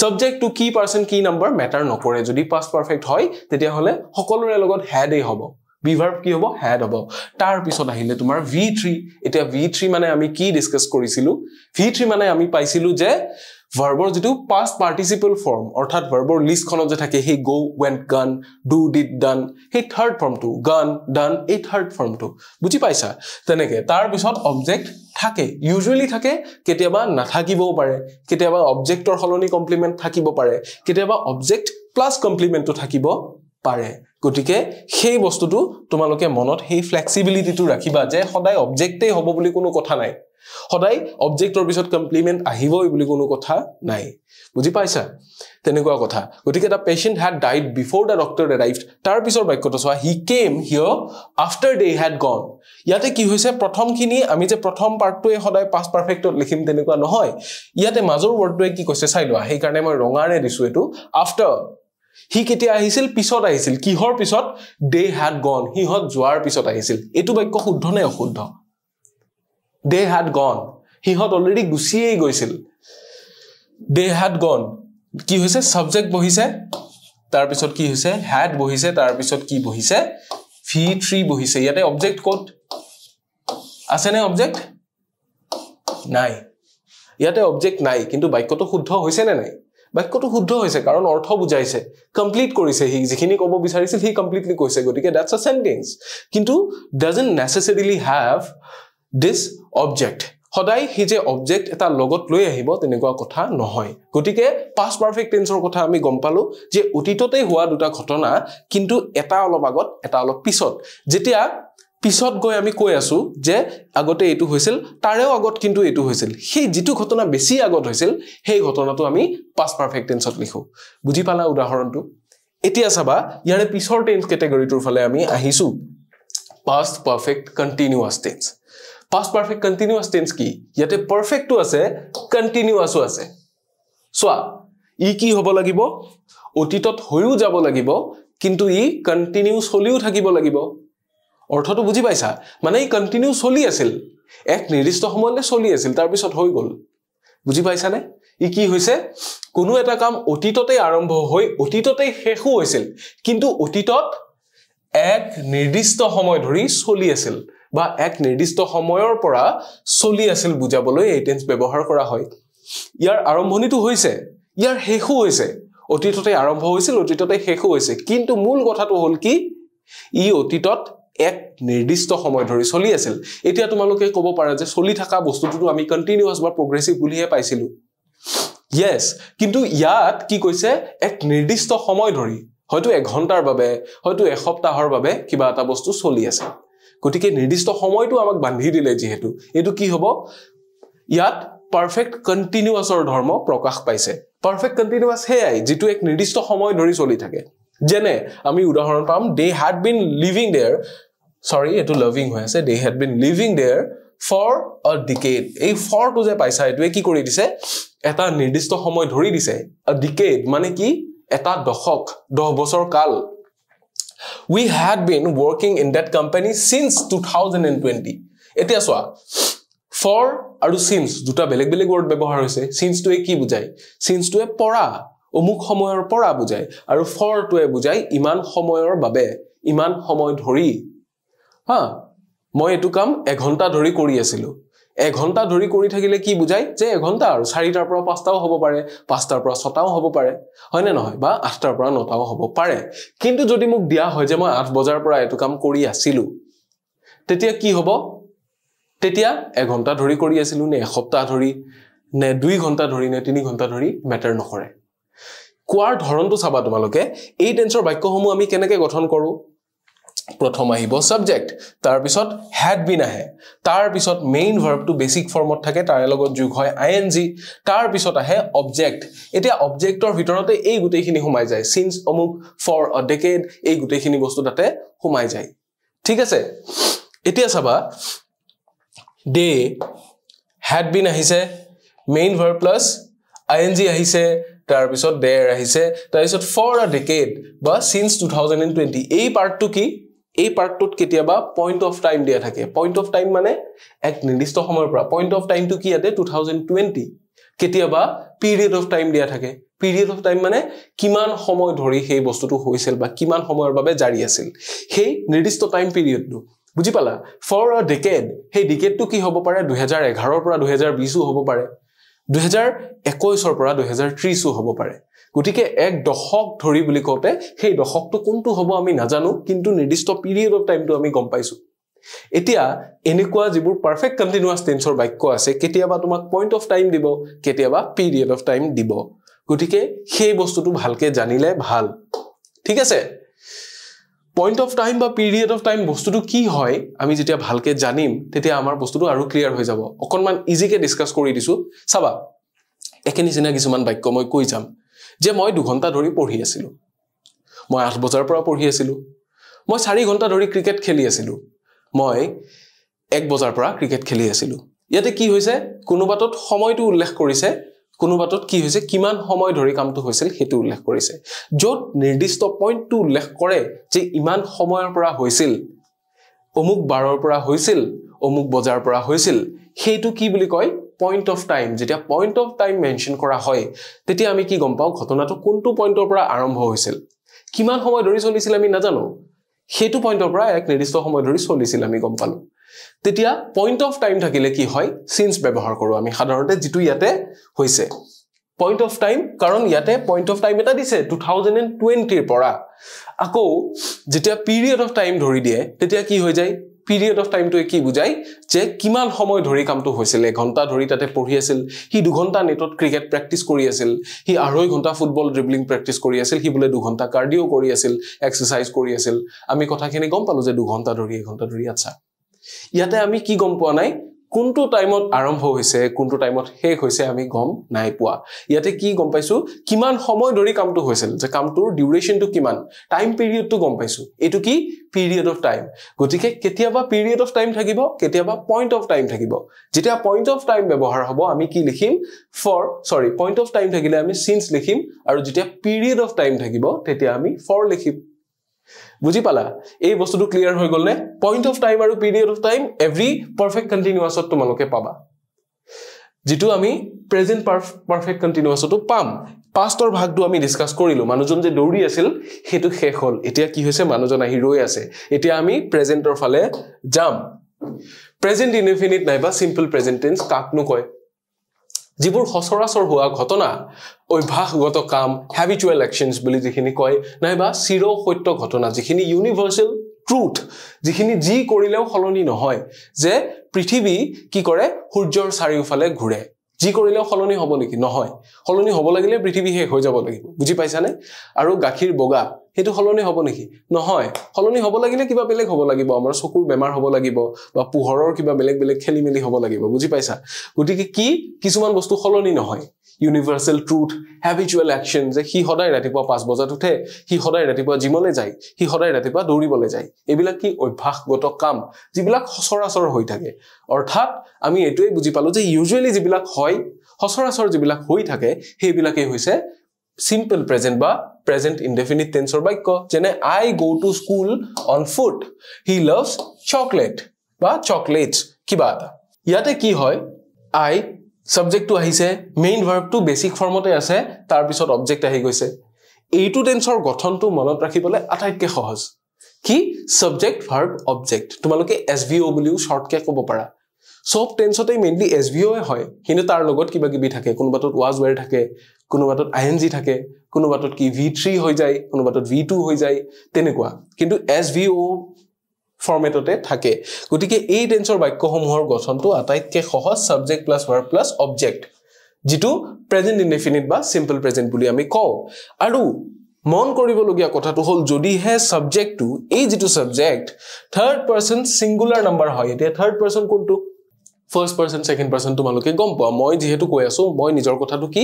subject to key person key number matter নকৰে যদি past perfect হয় তেতিয়া হলে সকলোৰে লগত had এই হ'ব be verb কি হ'ব had হ'ব তাৰ পিছত আহিলে তোমাৰ v3 এতিয়া v3 মানে আমি কি ডিসকাস কৰিছিলো v3 মানে আমি পাইছিলো যে ভাৰ্বৰ যেটো past participle form অৰ্থাৎ ভাৰ্বৰ লিষ্ট খনত যে থাকে হে go went gone do did done হে third form to gone done এই third form to বুজি পাইছা তেনেকে তাৰ পিছত অবজেক্ট থাকে ইউজুৱেলি থাকে কেতিয়াবা নাথাকিবও পাৰে কেতিয়াবা অবজেক্টৰ হলনি কমপ্লিমেন্ট থাকিব পাৰে কেতিয়াবা অবজেক্ট প্লাস কমপ্লিমেন্টটো থাকিব পাৰে গতিকে সেই বস্তুটো তোমালোকে মনত সেই ফ্লেক্সিবিলিটিটো ৰাখিবা যে সদায় অবজেক্টে হ'ব বুলি কোনো কথা নাই সদায় অবজেক্টৰ পিছত কমপ্লিমেন্ট আহিবই বুলি কোনো কথা নাই বুজি পাইছা তেনেকুৱা কথা গতিকে the patient had died before the doctor arrived তাৰ পিছৰ বাক্যটো চোৱা he came here after they had gone ইয়াতে কি হৈছে প্ৰথমখিনি আমি যে প্ৰথম পাৰ্টটোৱে সদায় past perfectত লিখিম তেনেকুৱা নহয় ইয়াতে মাজৰ ওৱৰ্ডটোৱে কি কৈছে চাই লোৱা সেই কাৰণে মই ৰঙাৰে দিছো এটো after হি কেতিয়া আহিছিল পিছত আহিছিল কিহৰ পিছত they had gone হিহত যোৱাৰ পিছত আহিছিল এটো বাক্য শুদ্ধ নে অশুদ্ধ they had gone হিহত অলৰেডি গুছিয়ে গৈছিল they had gone কি হৈছে সাবজেক্ট বহিছে তাৰ পিছত কি হৈছে had বহিছে তাৰ পিছত কি বহিছে v3 বহিছে ইয়াতে অবজেক্ট কোড আছে নে অবজেক্ট নাই ইয়াতে অবজেক্ট নাই কিন্তু বাক্যটো শুদ্ধ হৈছে নে নাই বাক্যটো শুদ্ধ হৈছে কাৰণ অৰ্থ বুজাইছে কমপ্লিট কৰিছে হি যিখিনি ক'ব বিচাৰিছিল হি কমপ্লিটলি কৈছে গতিকে দ্যাটস আ সেন্টেন্স কিন্তু doesn't necessarily have this object সদায় হি যে অবজেক্ট এটা লগত লৈ আহিব তেনেকুৱা কথা নহয় গতিকে past perfect tenseৰ কথা আমি গম পালো যে অতীততে হোৱা দুটা ঘটনা কিন্তু এটা অলপ আগত এটা অলপ পিছত যেতিয়া পিছত গৈ আমি কৈ আছো যে আগতে এটো হৈছিল তাৰেও আগত কিন্তু এটো হৈছিল সেই যেটো ঘটনা বেছি আগত হৈছিল সেই ঘটনাটো আমি past perfect tenseত লিখো বুজি পালা উদাহৰণটো এতিয়া চাবা ইয়াৰে পিছৰ টেন্স ক্যাটেগৰীটোৰ ফালে আমি আহিছো past perfect continuous tense past perfect continuous tense কি ইয়াতে perfect টো আছে continuous আছে সোয়া ই কি হ'ব লাগিব অতীতত হৈও যাব লাগিব কিন্তু ই কন্টিনিউয়াস হলিও থাকিব লাগিব অৰ্থটো বুজি পাইছা মানে ই কন্টিনিউ চলি আছিল এক নিৰ্দিষ্ট সময়লৈ চলি আছিল তাৰ পিছত হৈ গল বুজি পাইছা নে ই কি হৈছে কোনো এটা কাম অতীততে আৰম্ভ হৈ অতীততে শেষ হৈছিল কিন্তু অতীতত এক নিৰ্দিষ্ট সময় ধৰি চলি আছিল বা এক নিৰ্দিষ্ট সময়ৰ পৰা চলি আছিল বুজাবলৈ এই টেন্স ব্যৱহাৰ কৰা হয় ইয়াৰ আৰম্ভণিটো হৈছে ইয়াৰ শেষো হৈছে অতীততে আৰম্ভ হৈছিল অতীততে শেষো হৈছে কিন্তু মূল কথাটো হ'ল কি ই অতীতত এক নিৰ্দিষ্ট সময় ধৰি চলি আছিল এতিয়া তোমালোকে ক'ব পাৰা যে চলি থকা বস্তুটো আমি কন্টিনিউয়াস বা প্ৰগ্ৰেছিভ বুলিহে পাইছিলো yes কিন্তু ইয়াত কি কৈছে এক নিৰ্দিষ্ট সময় ধৰি হয়তো 1 ঘণ্টাৰ বাবে হয়তো এসপ্তাহৰ বাবে কিবা এটা বস্তু চলি আছে গতিকে নিৰ্দিষ্ট সময়টো আমাক বান্ধি দিলে যেহেতু এটো কি হ'ব ইয়াত পারফেক্ট কন্টিনিউয়াসৰ ধৰ্ম প্ৰকাশ পাইছে পাৰফেক্ট কন্টিনিউয়াস হেই যেটো এক নিৰ্দিষ্ট সময় ধৰি চলি থাকে যেনে আমি উদাহৰণ পাম they had been living there sorry এটো loving হৈ আছে they had been living there for a decade এই for to যে পাইছা এটোৱে কি কৰি দিছে এটা নিৰ্দিষ্ট সময় ধৰি দিছে a decade মানে কি এটা দশক 10 বছৰ কাল we had been working in that company since 2020 এতিয়া সোয়া for আৰু since দুটা বেলেগ বেলেগ ওয়াৰ্ড ব্যৱহাৰ হৈছে since টোৱে কি বুজায় since টোৱে পৰা অমুক সময়ৰ পৰা বুজায় আৰু for টোৱে বুজায় ইমান সময়ৰ বাবে ইমান সময় ধৰি হা মই এটো কাম 1 ঘণ্টা ধৰি কৰি আছিলো 1 ঘণ্টা ধৰি কৰি থাকিলে কি বুজায় যে 1 ঘণ্টা আৰু 4টাৰ পৰা 5টাও হ'ব পাৰে 5টাৰ পৰা 6টাও হ'ব পাৰে হয় নে নহয় বা 8টাৰ পৰা 9টাও হ'ব পাৰে কিন্তু যদি মোক দিয়া হয় যে মই 8 বজাৰ পৰা এটো কাম কৰি আছিলো তেতিয়া কি হ'ব তেতিয়া 1 ঘণ্টা ধৰি কৰি আছিলো নে এসপ্তাহ ধৰি নে 2 ঘণ্টা ধৰি নে 3 ঘণ্টা ধৰি ম্যাটাৰ নকৰে কোৱাৰ ধৰণটো চাবা তোমালোকে এই টেন্সৰ বাক্যসমূহ আমি কেনেকৈ গঠন কৰো প্ৰথম আহিব সাবজেক্ট তাৰ পিছত had been আহে তাৰ পিছত মেইন ভাৰ্বটো বেসিক ফৰ্মত থাকে তাৰ লগত যোগ হয় ing তাৰ পিছত আহে অবজেক্ট এতিয়া অবজেক্টৰ ভিতৰতে এই গুটেইখিনি সোমাই যায় since অমুক for a decade এই গুটেইখিনি বস্তু তাতে সোমাই যায় ঠিক আছে এতিয়া চাবা they had been আহিছে মেইন ভাৰ্ব প্লাস ing আহিছে তাৰ পিছত there আহিছে তাৰ পিছত for a decade বা since 2020 এই পাৰ্টটো কি এই পাৰ্টটোত কেতিয়াবা পইণ্ট অফ টাইম দিয়া থাকে পইণ্ট অফ টাইম মানে এক নিৰ্দিষ্ট সময়ৰ পৰা পইণ্ট অফ টাইমটো কি আছে 2020 কেতিয়াবা পিৰিয়ড অফ টাইম দিয়া থাকে পিৰিয়ড অফ টাইম মানে কিমান সময় ধৰি সেই বস্তুটো হৈছিল বা কিমান সময়ৰ বাবে জাৰি আছিল সেই নিৰ্দিষ্ট টাইম পিৰিয়ডটো বুজি পালা for a decade সেই ডিকেডটো কি হ'ব পাৰে 2011 ৰ পৰা 2020 হ'ব পাৰে 2021 ৰ পৰা 2030 হ'ব পাৰে গতিকে এক দশক ধৰি বুলি কওঁতে সেই দশকটো কোনটো হ'ব আমি নাজানো কিন্তু নিৰ্দিষ্ট পিৰিয়ড অফ টাইমটো আমি গম পাইছো এতিয়া এনেকুৱা যিবোৰ পাৰফেক্ট কন্টিনিউয়াস টেন্সৰ বাক্য আছে কেতিয়াবা তোমাক পইণ্ট অফ টাইম দিব কেতিয়াবা পিৰিয়ড অফ টাইম দিব গতিকে সেই বস্তুটো ভালকে জানিলে ভাল ঠিক আছে পইণ্ট অফ টাইম বা পিৰিয়ড অফ টাইম বস্তুটো কি হয় আমি যেতিয়া ভালকে জানিম তেতিয়া আমাৰ বস্তুটো আৰু ক্লিয়াৰ হৈ যাব অকনমান ইজিকে ডিসকাস কৰি দিছো চাবা একে নিচিনা কিছুমান বাক্য মই কৈ যাম যে মই 2 ঘণ্টা ধৰি পঢ়ি আছিলো মই 8 বজাৰ পৰা পঢ়ি আছিলো মই 4 ঘণ্টা ধৰি ক্ৰিকেট খেলি আছিলো মই 1 বজাৰ পৰা ক্ৰিকেট খেলি আছিলো ইয়াতে কি হৈছে কোনোবাতত সময়টো উল্লেখ কৰিছে কোনোবাটোত কি হৈছে কিমান সময় ধৰি কামটো হৈছিল হেতু উল্লেখ কৰিছে যত নিৰ্দিষ্ট পইণ্টটো উল্লেখ কৰে যে ইমান সময়ৰ পৰা হৈছিল অমুক বাৰৰ পৰা হৈছিল অমুক বজাৰ পৰা হৈছিল হেতু কি বুলি কয় পইণ্ট অফ টাইম যেতিয়া পইণ্ট অফ টাইম মেনশন কৰা হয় তেতিয়া আমি কি গম পাও ঘটনাটো কোনটো পইণ্টৰ পৰা আৰম্ভ হৈছিল কিমান সময় ধৰি চলিছিল আমি নাজানো হেতু পইণ্টৰ পৰা এক নিৰ্দিষ্ট সময় ধৰি চলিছিল আমি গম পালো তেতিয়া পইণ্ট অফ টাইম থাকিলে কি হয় সিন্স ব্যৱহাৰ কৰো আমি সাধাৰণতে যেটো ইয়াতে হৈছে পইণ্ট অফ টাইম কাৰণ ইয়াতে পইণ্ট অফ টাইম এটা দিছে 2020 ৰ পৰা আকৌ যেতিয়া পিৰিয়ড অফ টাইম ধৰি দিয়ে তেতিয়া কি হৈ যায় পিৰিয়ড অফ টাইম টো কি বুজায় যে কিমান সময় ধৰি কামটো হৈছিল ঘণ্টা ধৰি তাতে পঢ়ি আছিল হি 2 ঘণ্টা নেটত ক্ৰিকেট প্ৰেক্টিস কৰি আছিল হি 2.5 ঘণ্টা ফুটবল ড্ৰিবলিং প্ৰেক্টিস কৰি আছিল হি বুলে 2 ঘণ্টা কাৰ্ডিও কৰি আছিল এক্সাৰসাইজ কৰি আছিল আমি কথাখিনি গম পালো যে 2 ঘণ্টা ধৰি 1 ঘণ্টা ধৰি আচ্ছা ইয়াতে আমি কি গম পোৱা নাই কোনটো টাইমত আৰম্ভ হৈছে কোনটো টাইমত শেষ হৈছে আমি গম নাই পোৱা ইয়াতে কি গম পাইছো কিমান সময় ধৰি কামটো হৈছিল যে কামটোৰ ডিউৰেশনটো কিমান টাইম পিৰিয়ডটো গম পাইছো এটো কি পিৰিয়ড অফ টাইম গতিকে কেতিয়াবা পিৰিয়ড অফ টাইম থাকিব কেতিয়াবা পইণ্ট অফ টাইম থাকিব যেতিয়া পইণ্ট অফ টাইম ব্যৱহাৰ হ'ব আমি কি লিখিম পইণ্ট অফ টাইম থাকিলে আমি সিন্স লিখিম আৰু যেতিয়া পিৰিয়ড অফ টাইম থাকিব তেতিয়া আমি ফৰ লিখিম বুজি পালা এই বস্তুটো ক্লিয়াৰ হৈ গল নে পইণ্ট অফ টাইম আৰু period of time every perfect কন্টিনিউয়াছত তোমালোকে পাবা যেটো আমি প্ৰেজেন্ট পাৰফেক্ট কন্টিনিউয়াছটো পাম পাষ্টৰ ভাগটো আমি ডিসকাস কৰিলো মানুহজন যে দৌৰি আছিল হেতু শেষ হল এতিয়া কি হৈছে মানুহজন আহি ৰৈ আছে এতিয়া আমি প্ৰেজেন্টৰ ফালে যাম প্ৰেজেন্ট ইনডিফিনিট নাইবা সিম্পল প্ৰেজেন্ট টেন্স কাকনো কয় যিবোৰ সচৰাচৰ হোৱা ঘটনা অভ্যাসগত কাম হ্যাবিচুয়াল অ্যাকশনস বুলি যিখিনি কয় নাইবা চিৰ সত্য ঘটনা যিখিনি ইউনিভাৰ্সাল ট্ৰুথ যিখিনি যি কৰিলেও হলনি নহয় যে পৃথিৱী কি কৰে সূৰ্যৰ চাৰিওফালে ঘূৰে যি কৰিলেও হলনি হ'ব নেকি নহয় হলনি হ'ব লাগিলে পৃথিৱী শেষ হৈ যাব লাগিব বুজি পাইছানে আৰু গাখীৰ বগা হেতু হলনি হ'ব নেকি নহয় হলনি হ'ব লাগিলে কিবা বেলেগ হ'ব লাগিব আমাৰ চকুৰ বেমাৰ হ'ব লাগিব বা পোহৰৰ কিবা বেলেগ বেলেগ খেলিমেলি হ'ব লাগিব বুজি পাইছা গতিকে কি কিছুমান বস্তু হলনি নহয় ইউনিভাৰ্সাল ট্ৰুথ হ্যাবিচুয়াল অ্যাকশন যে হি সদায় ৰাতিপুৱা 5 বজাত উঠে হি সদায় ৰাতিপুৱা জিমলৈ যায় হি সদায় ৰাতিপুৱা দৌৰিবলৈ যায় এবিলাক কি অভ্যাসগত কাম যিবিলাক সচৰাচৰ হৈ থাকে অৰ্থাৎ আমি এটোই বুজি পালো যে ইউজুৱেলি যিবিলাক হয় সচৰাচৰ যিবিলাক হৈ থাকে হেবিলাকে হৈছে simple present বা present indefinite tense or বাক্য যেনে I go to school on foot he loves chocolate বা chocolates কিবা এটা ইয়াতে কি হয় I subject to আহিছে main verb to basic formতে আছে তাৰ পিছত object আহি গৈছে এইটো টেন্সৰ গঠনটো মনত ৰাখিবলৈ আটাইতকৈ সহজ কি subject verb object তোমালোকে SVO বুলিও শৰ্টকে ক'ব পাৰা সব টেন্সতে মেইনলি SVO হয় কিন্তু তাৰ লগত কিবা কিবি থাকে কোনোবাটোত was were থাকে কোনোবাটোত ing থাকে কোনোবাটোত কি V3 হৈ যায় কোনোবাটোত V2 হৈ যায় তেনেকুৱা কিন্তু SVO ফৰমেটতে থাকে গতিকে এই টেন্সৰ বাক্যসমূহৰ গঠনটো আটাইতকৈ সহজ subject plus verb plus object যেটো present indefinite বা simple present বুলি আমি কওঁ আৰু মন কৰিবলগীয়া কথাটো হল যদি হে সাবজেক্টটো এই যেটো subject third person singular number হয় এতিয়া থাৰ্ড পাৰসন কোনটো ফাৰ্স্ট পাৰসন সেকেন্ড পাৰসন তোমালোকে গম পোৱা মই যেহেতু কৈ আছো মই নিজৰ কথাটো কি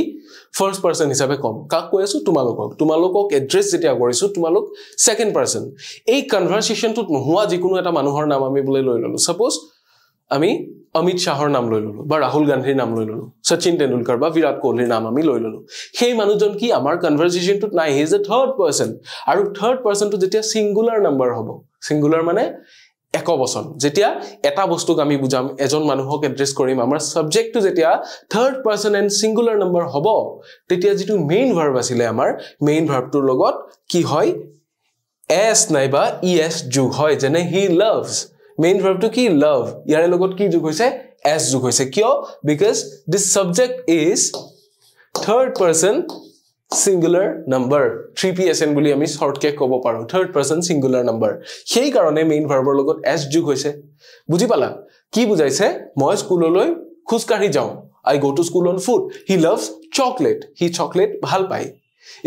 ফাৰ্স্ট পাৰসন হিচাপে কম কাক কৈ আছো তোমালোকক এড্ৰেছ যেতিয়া কৰিছো তোমালোক সেকেন্ড পাৰসন এই কনভাৰসেশনটোত নোহোৱা যিকোনো এটা মানুহৰ নাম আমি বলে লৈ ললো সাপোজ আমি অমিত শাহৰ নাম লৈ ললো বা ৰাহুল গান্ধীৰ নাম লৈ ললো সচিন তেণ্ডুলকাৰ বা বিৰাট কোহলিৰ নাম আমি লৈ ললো সেই মানুহজন কি আমাৰ কনভাৰসেশনটোত নাই he is A third person আৰু থাৰ্ড পাৰসনটো যেতিয়া সিঙ্গুলাৰ নাম্বাৰ হ'ব সিঙ্গুলাৰ মানে একবচন যেতিয়া এটা বস্তুক আমি বুজাম এজন মানুহক এড্ৰেছ কৰিম আমাৰ সাবজেক্টটো যেতিয়া third person and singular number হ'ব তেতিয়া যেটো মেইন ভাৰ্ব আছিল আমাৰ মেইন ভাৰ্বটোৰ লগত কি হয় s নাইবা es যোগ হয় যেনে হি লাভস মেইন ভাৰ্বটো কি লাভ ইয়াৰ লগত কি যোগ হৈছে s যোগ হৈছে কিয় because this subject is third person singular number 3psn বুলি আমি শৰ্টকে ক'ব পাৰো থাৰ্ড পাৰসন singular number সেই কাৰণে মেইন ভাৰ্বৰ লগত s যোগ হৈছে বুজি পালা কি বুজাইছে মই স্কুললৈ খুজকাঢ়ি যাও I go to school on foot he loves chocolate he chocolate ভাল পায়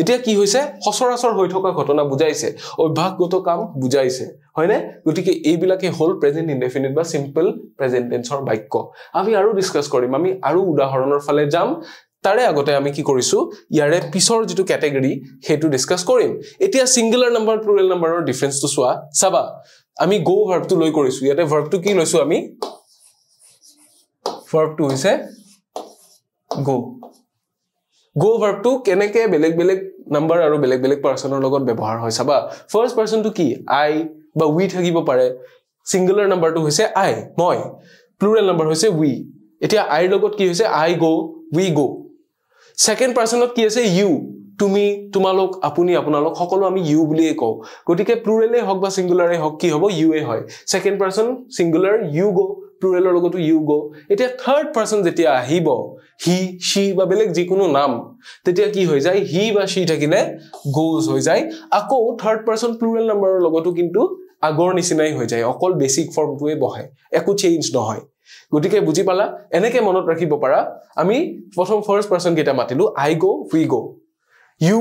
এতিয়া কি হৈছে সচৰাচৰ হৈ থকা ঘটনা বুজাইছে অভ্যাসগত কাম বুজাইছে হয়নে গতিকে এইবিলাকে হল প্ৰেজেন্ট ইনডিফিনিট বা সিম্পল প্ৰেজেন্ট টেন্সৰ বাক্য আমি আৰু ডিসকাস কৰিম আমি আৰু উদাহৰণৰ ফালে যাম তাৰে আগতে আমি কি কৰিছো ইয়াৰে পিছৰ যেটো ক্যাটেগৰী হেতু ডিসকাস কৰিম এতিয়া সিঙ্গুলাৰ নাম্বাৰ প্লুৰাল নাম্বাৰৰ ডিফাৰেন্সটো চোৱা চাবা আমি গো ভাৰ্বটো লৈ কৰিছো ইয়াতে ভাৰ্বটো কি লৈছো আমি ভাৰ্বটো হৈছে গো go verb to কেনেকে বেলেগ বেলেগ নাম্বাৰ আৰু বেলেগ বেলেগ পাৰ্সনৰ লগত ব্যৱহাৰ হয় চাবা ফাৰ্স্ট পাৰ্সন টু কি I বা we থাকিব পাৰে সিঙ্গুলাৰ নাম্বাৰটো হৈছে I মই প্লুৰাল নাম্বাৰ হৈছে we এতিয়া I লগত কি হৈছে I go we go second পাৰ্সনত কি আছে you তুমি তোমালোক আপুনি আপোনালোক সকলো আমি you বুলিয়ে কও গতিকে প্লুৰালে হক বা সিঙ্গুলাৰে হক কি হ'ব you এ হয় second person singular you go প্লুৰালৰ লগতো you go এতিয়া থাৰ্ড পাৰ্সন যেতিয়া আহিব he she বা বেলেগ যিকোনো নাম তেতিয়া কি হৈ যায় he বা she থাকিলে goes হৈ যায় আকৌ থাৰ্ড পাৰ্সন প্লুৰাল নাম্বাৰৰ লগতো কিন্তু আগৰ নিচিনাই হৈ যায় অকল বেসিক ফৰ্মটোৱে বহে একো চেঞ্জ নহয় গতিকে বুজি পালা এনেকে মনত ৰাখিব পাৰা আমি প্ৰথম ফাৰ্স্ট পাৰ্সন কেটা মাতিলো I go we go you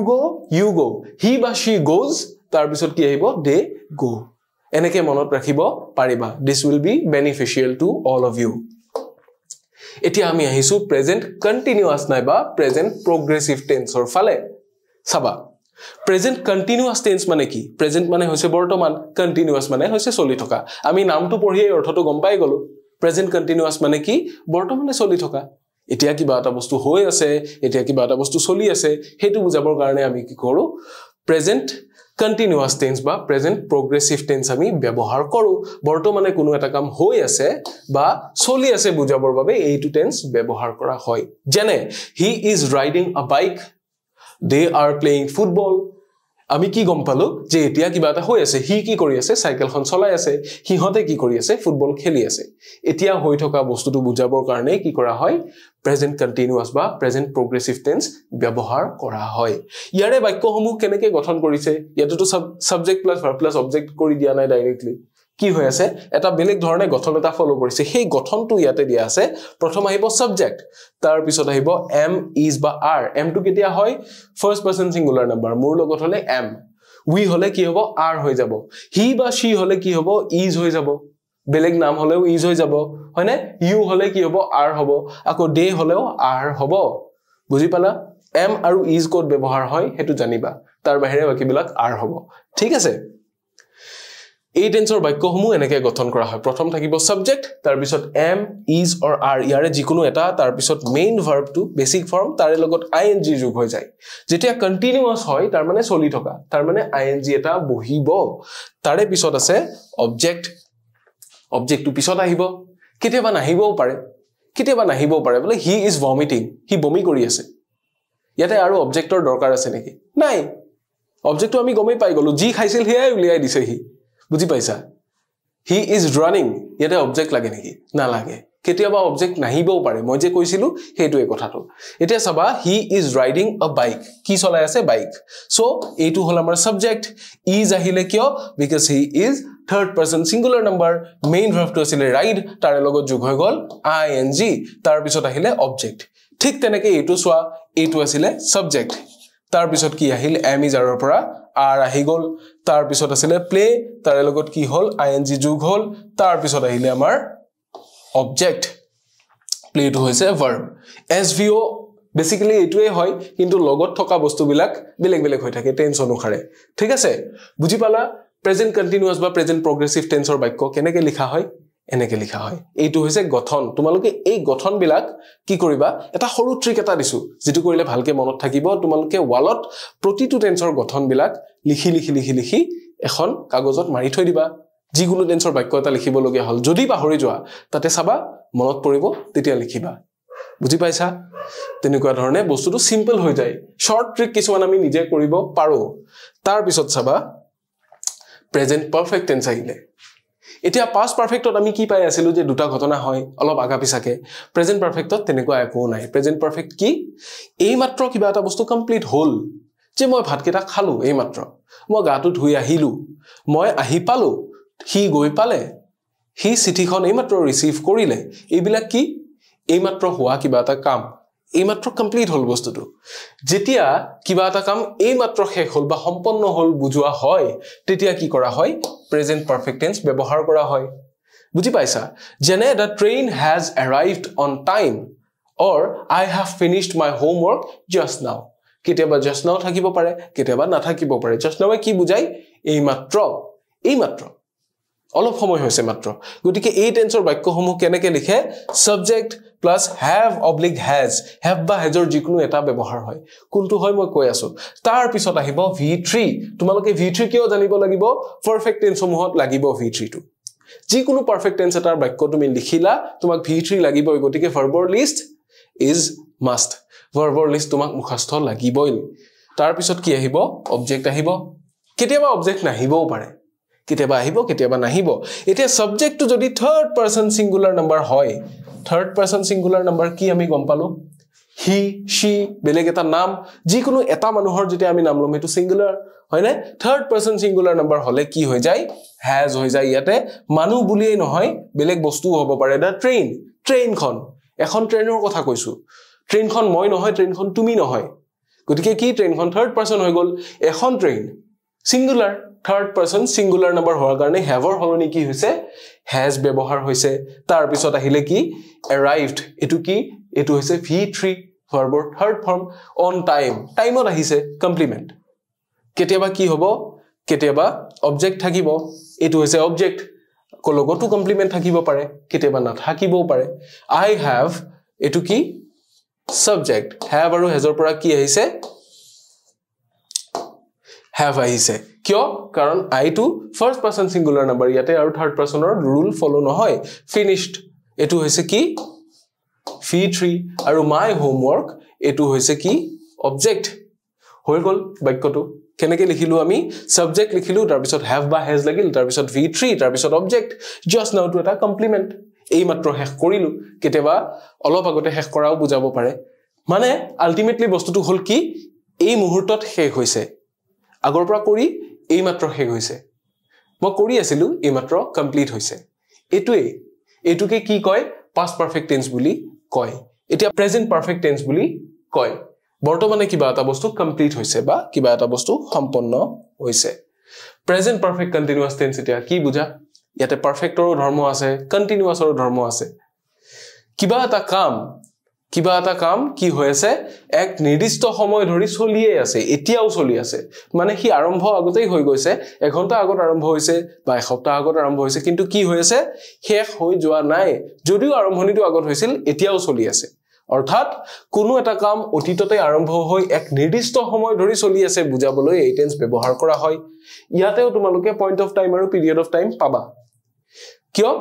go he বা she goes তাৰ পিছত কি আহিব they go এনেকে মনত ৰাখিব পাৰিবা this will be beneficial to all of you এতিয়া আমি আহিছো প্ৰেজেন্ট কন্টিনিউয়াস নাইবা প্ৰেজেন্ট প্ৰগ্ৰেছিভ টেন্সৰ ফালে সাবা প্ৰেজেন্ট কন্টিনিউয়াস টেন্স মানে কি প্ৰেজেন্ট মানে হৈছে বৰ্তমান কন্টিনিউয়াস মানে হৈছে চলি থকা আমি নামটো পঢ়িয়ে অৰ্থটো গম পাই গলো প্ৰেজেন্ট কন্টিনিউয়াস মানে কি বৰ্তমানে চলি থকা এতিয়া কিবা এটা বস্তু হৈ আছে এতিয়া কিবা এটা বস্তু চলি আছে হেতু বুজাবৰ কাৰণে আমি কি কৰো প্ৰেজেন্ট কন্টিনিউয়াস টেন্স বা প্ৰেজেন্ট প্ৰগ্ৰেছিভ টেন্স আমি ব্যৱহাৰ কৰো বৰ্তমানে কোনো এটা কাম হৈ আছে বা চলি আছে বুজাবৰ বাবে এইটো টেন্স ব্যৱহাৰ কৰা হয় যেনে he is riding a bike they are playing football আমি কি গম পালো যে এতিয়া কিবা এটা হৈ আছে হি কি কৰি আছে সাইকেলখন চলাই আছে হিহতে কি কৰি আছে ফুটবল খেলি আছে এতিয়া হৈ থকা বস্তুটো বুজাবৰ কাৰণে কি কৰা হয় প্ৰেজেন্ট কন্টিনিউয়াস বা প্ৰেজেন্ট প্ৰগ্ৰেছিভ টেন্স ব্যৱহাৰ কৰা হয় ইয়াৰে বাক্যসমূহ কেনেকৈ গঠন কৰিছে ইয়াতো subject plus verb plus object কৰি দিয়া নাই ডাইৰেক্টলি কি হৈ আছে এটা বেলেগ ধৰণে গঠন এটা ফলো কৰিছে সেই গঠনটো ইয়াতে দিয়া আছে প্ৰথম আহিব সাবজেক্ট তাৰ পিছত আহিব am is বা are am টো কেতিয়া হয় ফাৰ্স্ট পাৰ্সন সিঙ্গুলাৰ নাম্বাৰ মোৰ লগত হলে am we হলে কি হ'ব are হৈ যাব he বা she হলে কি হ'ব is হৈ যাব বেলেগ নাম হলেও is হৈ যাব হয়নে you হলে কি হ'ব are হ'ব আকৌ they হলেও are হ'ব বুজি পালা am আৰু is কোড ব্যৱহাৰ হয় হেতু জানিবা তাৰ বাহিৰে বাকিবিলাক are হ'ব ঠিক আছে এই টেন্সৰ বাক্যসমূহ এনেকৈ গঠন কৰা হয় প্ৰথম থাকিব সাবজেক্ট তাৰ পিছত am is or are ইয়াৰে যিকোনো এটা তাৰ পিছত মেইন ভাৰ্বটো বেসিক ফৰ্ম তাৰে লগত ing যোগ হৈ যায় যেতিয়া কন্টিনিউয়াস হয় তাৰ মানে চলি থকা তাৰ মানে ing এটা বহিব তাৰে পিছত আছে অবজেক্ট অবজেক্টটো পিছত আহিব কেতিয়াবা নাহিবও পাৰে বোলে he is vomiting হি বমি কৰি আছে ইয়াতে আৰু অবজেক্টৰ দৰকাৰ আছে নেকি নাই অবজেক্টটো আমি গমেই পাই গলো যি খাইছিল হেয়াই উলিয়াই দিছে হি বুজি পাইছা he is running ইয়াতে অবজেক্ট লাগে নেকি না লাগে কেতিয়াবা অবজেক্ট নাহিবও পাৰে মই যে কৈছিলো হেতুৱে কথাটো এতিয়া চাবা he is riding a bike কি চলাই আছে বাইক সো এইটো হল আমাৰ সাবজেক্ট is আহিলে কিয় because he is third person singular number main verb টো আছিল ride তাৰ লগত যোগ হৈ গল ing তাৰ পিছত আহিলে অবজেক্ট ঠিক তেনেকৈ এইটো সোৱা এইটো আছিল সাবজেক্ট তাৰ পিছত কি আহিল am is আৰৰ পৰা are আহি গল তাৰ পিছত আছিল প্লে তাৰ লগত কি হল ing যোগ হল তাৰ পিছত আহিলে আমাৰ অবজেক্ট প্লে টো হৈছে verb svo বেসিক্যালি এটোৱে হয় কিন্তু লগত থকা বস্তুবিলাক বেলেগ বেলেগ হৈ থাকে টেন্স অনুসাৰে ঠিক আছে বুজি পালা প্ৰেজেন্ট কন্টিনিউয়াস বা প্ৰেজেন্ট প্ৰগ্ৰেছিভ টেন্সৰ বাক্য কেনেকৈ লিখা হয় এনেকৈ লিখা হয় এইটো হৈছে গঠন তোমালোকে এই গঠনবিলাক কি কৰিবা এটা সৰু ট্ৰিক এটা দিছো যেটো কৰিলে ভালকে মনত থাকিব তোমালোকে ওয়ালত প্ৰতিটো টেন্সৰ গঠনবিলাক লিখি এখন কাগজত মাৰি থৈ দিবা যিকোনো টেন্সৰ বাক্য এটা লিখিব লগিয়া হল যদি পাহৰি যোৱা তাতে চাবা মনত পৰিব তেতিয়া লিখিবা বুজি পাইছা তেনেকুৱা ধৰণে বস্তুটো সিম্পল হৈ যায় শৰ্ট ট্ৰিক কিছুমান আমি নিজে কৰিব পাৰো তাৰ পিছত চাবা প্ৰেজেন্ট পাৰফেক্ট টেন্স আহিলে এতিয়া পাস্ট পারফেক্টত আমি কি পাই আছিলো যে দুটা ঘটনা হয় অলপ আগা পিছাকে প্ৰেজেন্ট পাৰফেক্টত তেনেকুৱা একো নাই প্ৰেজেন্ট পাৰফেক্ট কি এই মাত্ৰ কিবা এটা বস্তু কমপ্লিট হল যে মই ভাতকেটা খালো এই মাত্ৰ মই গাটো ধুই আহিলো মই আহি পালো হি গৈ পালে হি চিঠিখন এই মাত্ৰ ৰিসিভ কৰিলে এইবিলাক কি এই মাত্ৰ হোৱা কিবা এটা কাম এই মাত্ৰ কমপ্লিট হল বস্তুটো যেতিয়া কিবা এটা কাম এই মাত্ৰ শেষ হল বা সম্পন্ন হল বুজোৱা হয় তেতিয়া কি কৰা হয় প্ৰেজেন্ট পাৰফেক্ট টেন্স ব্যৱহাৰ কৰা হয় বুজি পাইছা যেনে the train has arrived on time or I have finished my homework just now কেতিয়াবা just now থাকিব পাৰে কেতিয়াবা নাথাকিব পাৰে just now কি বুজাই এই মাত্ৰ অলপ সময় হৈছে মাত্ৰ গতিকে এই টেন্সৰ বাক্যসমূহ কেনেকৈ লিখে subject plus have oblique has have বা hasৰ যিকোনো এটা ব্যৱহাৰ হয় কোনটো হয় মই কৈ আছো তাৰ পিছত আহিব v3 তোমালোকে v3 কিয় জানিব লাগিব পাৰফেক্ট টেন্স সমূহত লাগিব v3 টো যিকোনো পাৰফেক্ট টেন্স এটাৰ বাক্য তুমি লিখিলা তোমাক v3 লাগিবই গতিকে ভাৰ্বৰ লিষ্ট is must ভাৰ্বৰ লিষ্ট তোমাক মুখস্থ লাগিবই তাৰ পিছত কি আহিব অবজেক্ট আহিব কেতিয়াবা অবজেক্ট নাহিবও পাৰে কেতিয়াবা আহিব কেতিয়াবা নাহিব এতিয়া সাবজেক্টটো যদি থাৰ্ড পারসন সিঙ্গুলার নাম্বার হয় থার্ড পারসন সিঙ্গুলার নাম্বার কি আমি গম পালো হি she বেলেগ এটা নাম যিকোনো এটা মানুহৰ যদি আমি নাম লম এটো সিঙ্গুলার হয় না থার্ড পারসন সিঙ্গুলার নাম্বার হলে কি হৈ যায় has হৈ যায় ইয়াতে মানুহ বুলিয়ে নহয় বেলেগ বস্তু হ'ব পাৰে দা ট্ৰেইনখন এখন ট্ৰেইনৰ কথা কৈছো ট্ৰেইনখন মই নহয় ট্ৰেইনখন তুমি নহয় গতিকে কি ট্ৰেইনখন থাৰ্ড পাৰসন হৈ গল এখন train singular third person singular number হোৱাৰ কাৰণে haveৰ হলনি কি হৈছে has ব্যৱহাৰ হৈছে তাৰ পিছত আহিলে কি arrived এটো কি এটো হৈছে v3 ভাৰ্বৰ থাৰ্ড ফৰ্ম on টাইমত আহিছে কমপ্লিমেন্ট কেতিয়াবা কি হ'ব কেতিয়াবা অবজেক্ট থাকিব এটো হৈছে অবজেক্ট কলগটো কমপ্লিমেন্ট থাকিব পাৰে কেতিয়াবা না থাকিবও পাৰে I have এটো কি সাবজেক্ট have আৰু hasৰ পৰা কি আহিছে have আহিছে কিয় কাৰণ I to first person singular number ইয়াতে আৰু থাৰ্ড পাৰসনৰ ৰুল ফলো নহয় ফিনিশড এটো হৈছে কি v3 আৰু my homework এটো হৈছে কি অবজেক্ট হৈ গল বাক্যটো কেনেকে লিখিলো আমি সাবজেক্ট লিখিলো তাৰ পিছত have বা has লাগিল তাৰ পিছত v3 তাৰ পিছত অবজেক্ট জাস্ট নাও টু এটা কমপ্লিমেন্ট এই মাত্ৰ শেষ কৰিলো কেতিয়াবা অলপ আগতে শেষ কৰাও বুজাব পাৰে মানে আলটিমেটলি বস্তুটো হল কি এই মুহূৰ্তত শেষ হৈছে আগৰ পৰা কৰি এই মাত্ৰ শেষ হৈছে মই কৰি আছিলো এই মাত্ৰ কমপ্লিট হৈছে এটুকে কি কয় past perfect tense বুলি কয় এতিয়া present perfect tense বুলি কয় বৰ্তমানে কিবা এটা বস্তু কমপ্লিট হৈছে বা কিবা এটা বস্তু সম্পন্ন হৈছে present perfect continuous tense এতিয়া কি বুজা ইয়াতে perfectৰ ধৰ্ম আছে continuousৰ ধৰ্ম আছে কিবা এটা কাম কি হৈ আছে এক নিৰ্দিষ্ট সময় ধৰি চলিয়ে আছে এতিয়াও চলি আছে মানে কি আৰম্ভ আগতেই হৈ গৈছে এক ঘন্টা আগত আৰম্ভ হৈছে বা এক সপ্তাহ আগত আৰম্ভ হৈছে কিন্তু কি হৈ আছে শেষ হৈ যোৱা নাই যদিও আৰম্ভণিটো আগত হৈছিল এতিয়াও চলি আছে অৰ্থাৎ কোনো এটা কাম অতীততে আৰম্ভ হৈ এক নিৰ্দিষ্ট সময় ধৰি চলি আছে বুজাবলৈ এই টেন্স ব্যৱহাৰ কৰা হয় ইয়াতেও তোমালোকে পইণ্ট অফ টাইম আৰু পিৰিয়ড অফ টাইম পাবা কিয়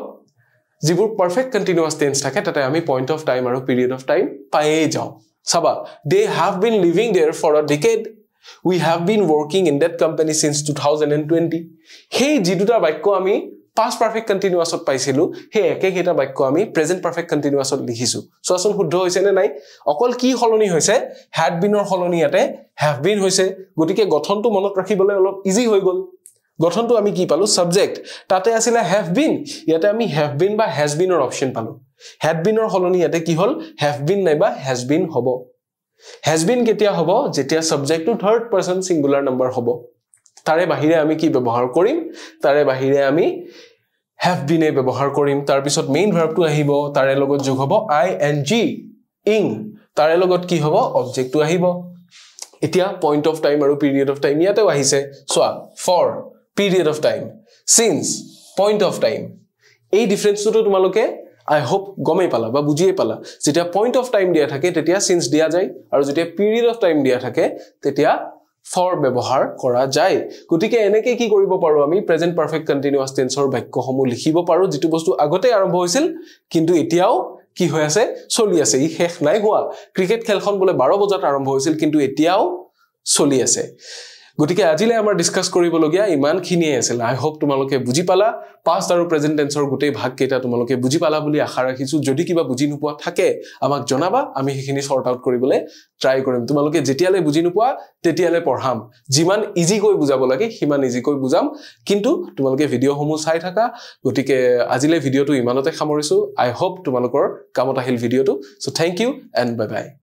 যিবোৰ পাৰফেক্ট কন্টিনিউয়াস টেন্স থাকে তাতে আমি পয়েন্ট অফ টাইম আৰু পিৰিয়ড অফ টাইম পায়ে যাও সাবা they have been living there for a decade we have been working in that company since 2020 hey জিদুটা বাক্য আমি past perfect continuous ত পাইছিলো হে একেটা বাক্য আমি present perfect continuous ত লিখিছো সোচন শুদ্ধ হৈছে নে নাই অকল কি হলনি হৈছে had been ৰ হলনি ইয়াতে have been হৈছে গটিকে গঠনটো মনত ৰাখিবলৈ অলপ ইজি হৈ গল গঠনটো আমি কি পালো সাবজেক্ট তাতে আছিল have been ইয়াতে আমি have been বা has been ৰ অপচন পালো had been ৰ হলনি ইয়াতে কি হল have been নাইবা has been হ'ব has been কেতিয়া হ'ব যেতিয়া subject to third person singular number হ'ব তাৰে বাহিৰে আমি কি ব্যৱহাৰ কৰিম তাৰে বাহিৰে আমি have been এ ব্যৱহাৰ কৰিম তাৰ পিছত মেইন ভাৰ্বটো আহিব তাৰে লগত যোগ হ'ব ing তাৰে লগত কি হ'ব অবজেক্টটো আহিব এতিয়া পইণ্ট অফ টাইম আৰু পিৰিয়ড অফ টাইম ইয়াতে আহিছে সোৱা for period of time since point of time এই ডিফারেন্সটো তোমালোকে I hope গমে পালা বা বুজিয়ে পালা যেতিয়া point of time দিয়া থাকে তেতিয়া since দিয়া যায় আৰু যেতিয়া period of time দিয়া থাকে তেতিয়া for ব্যৱহাৰ কৰা যায় গতিকে এনেকৈ কি কৰিব পাৰো আমি present perfect continuous tenseৰ বাক্যসমূহ লিখিব পাৰো যেটো বস্তু আগতে আৰম্ভ হৈছিল কিন্তু এতিয়াও কি হৈ আছে চলি আছে ই শেষ নাই হোৱা ক্ৰিকেট খেলখন বলে 12 বজাত আৰম্ভ হৈছিল কিন্তু এতিয়াও চলি আছে গটিকে আজিলে আমাৰ ডিসকাস কৰিবলগিয়া ইমানখিনিয়ে আছিল আই হোপ তোমালোকে বুজি পালা পাষ্ট আৰু প্ৰেজেন্ট টেন্সৰ গোটেই ভাগ কেইটা তোমালোকে বুজি পালা বুলি আশা ৰাখিছো যদি কিবা বুজি নোপোৱা থাকে আমাক জনাবা আমি হেখিনি সৰ্ট আউট কৰিবলৈ ট্ৰাই কৰিম তোমালোকে যেতিয়ালে বুজি নোপোৱা তেতিয়ালে পঢ়াম যিমান ইজি কৈ বুজাব লাগে হিমান ইজি কৈ বুজাম কিন্তু তোমালোকে ভিডিওসমূহ চাই থাকা গটিকে আজিলে ভিডিওটো ইমানতে সামৰিছো আই হোপ তোমালোকৰ কামত আহিল ভিডিওটো so thank you and bye by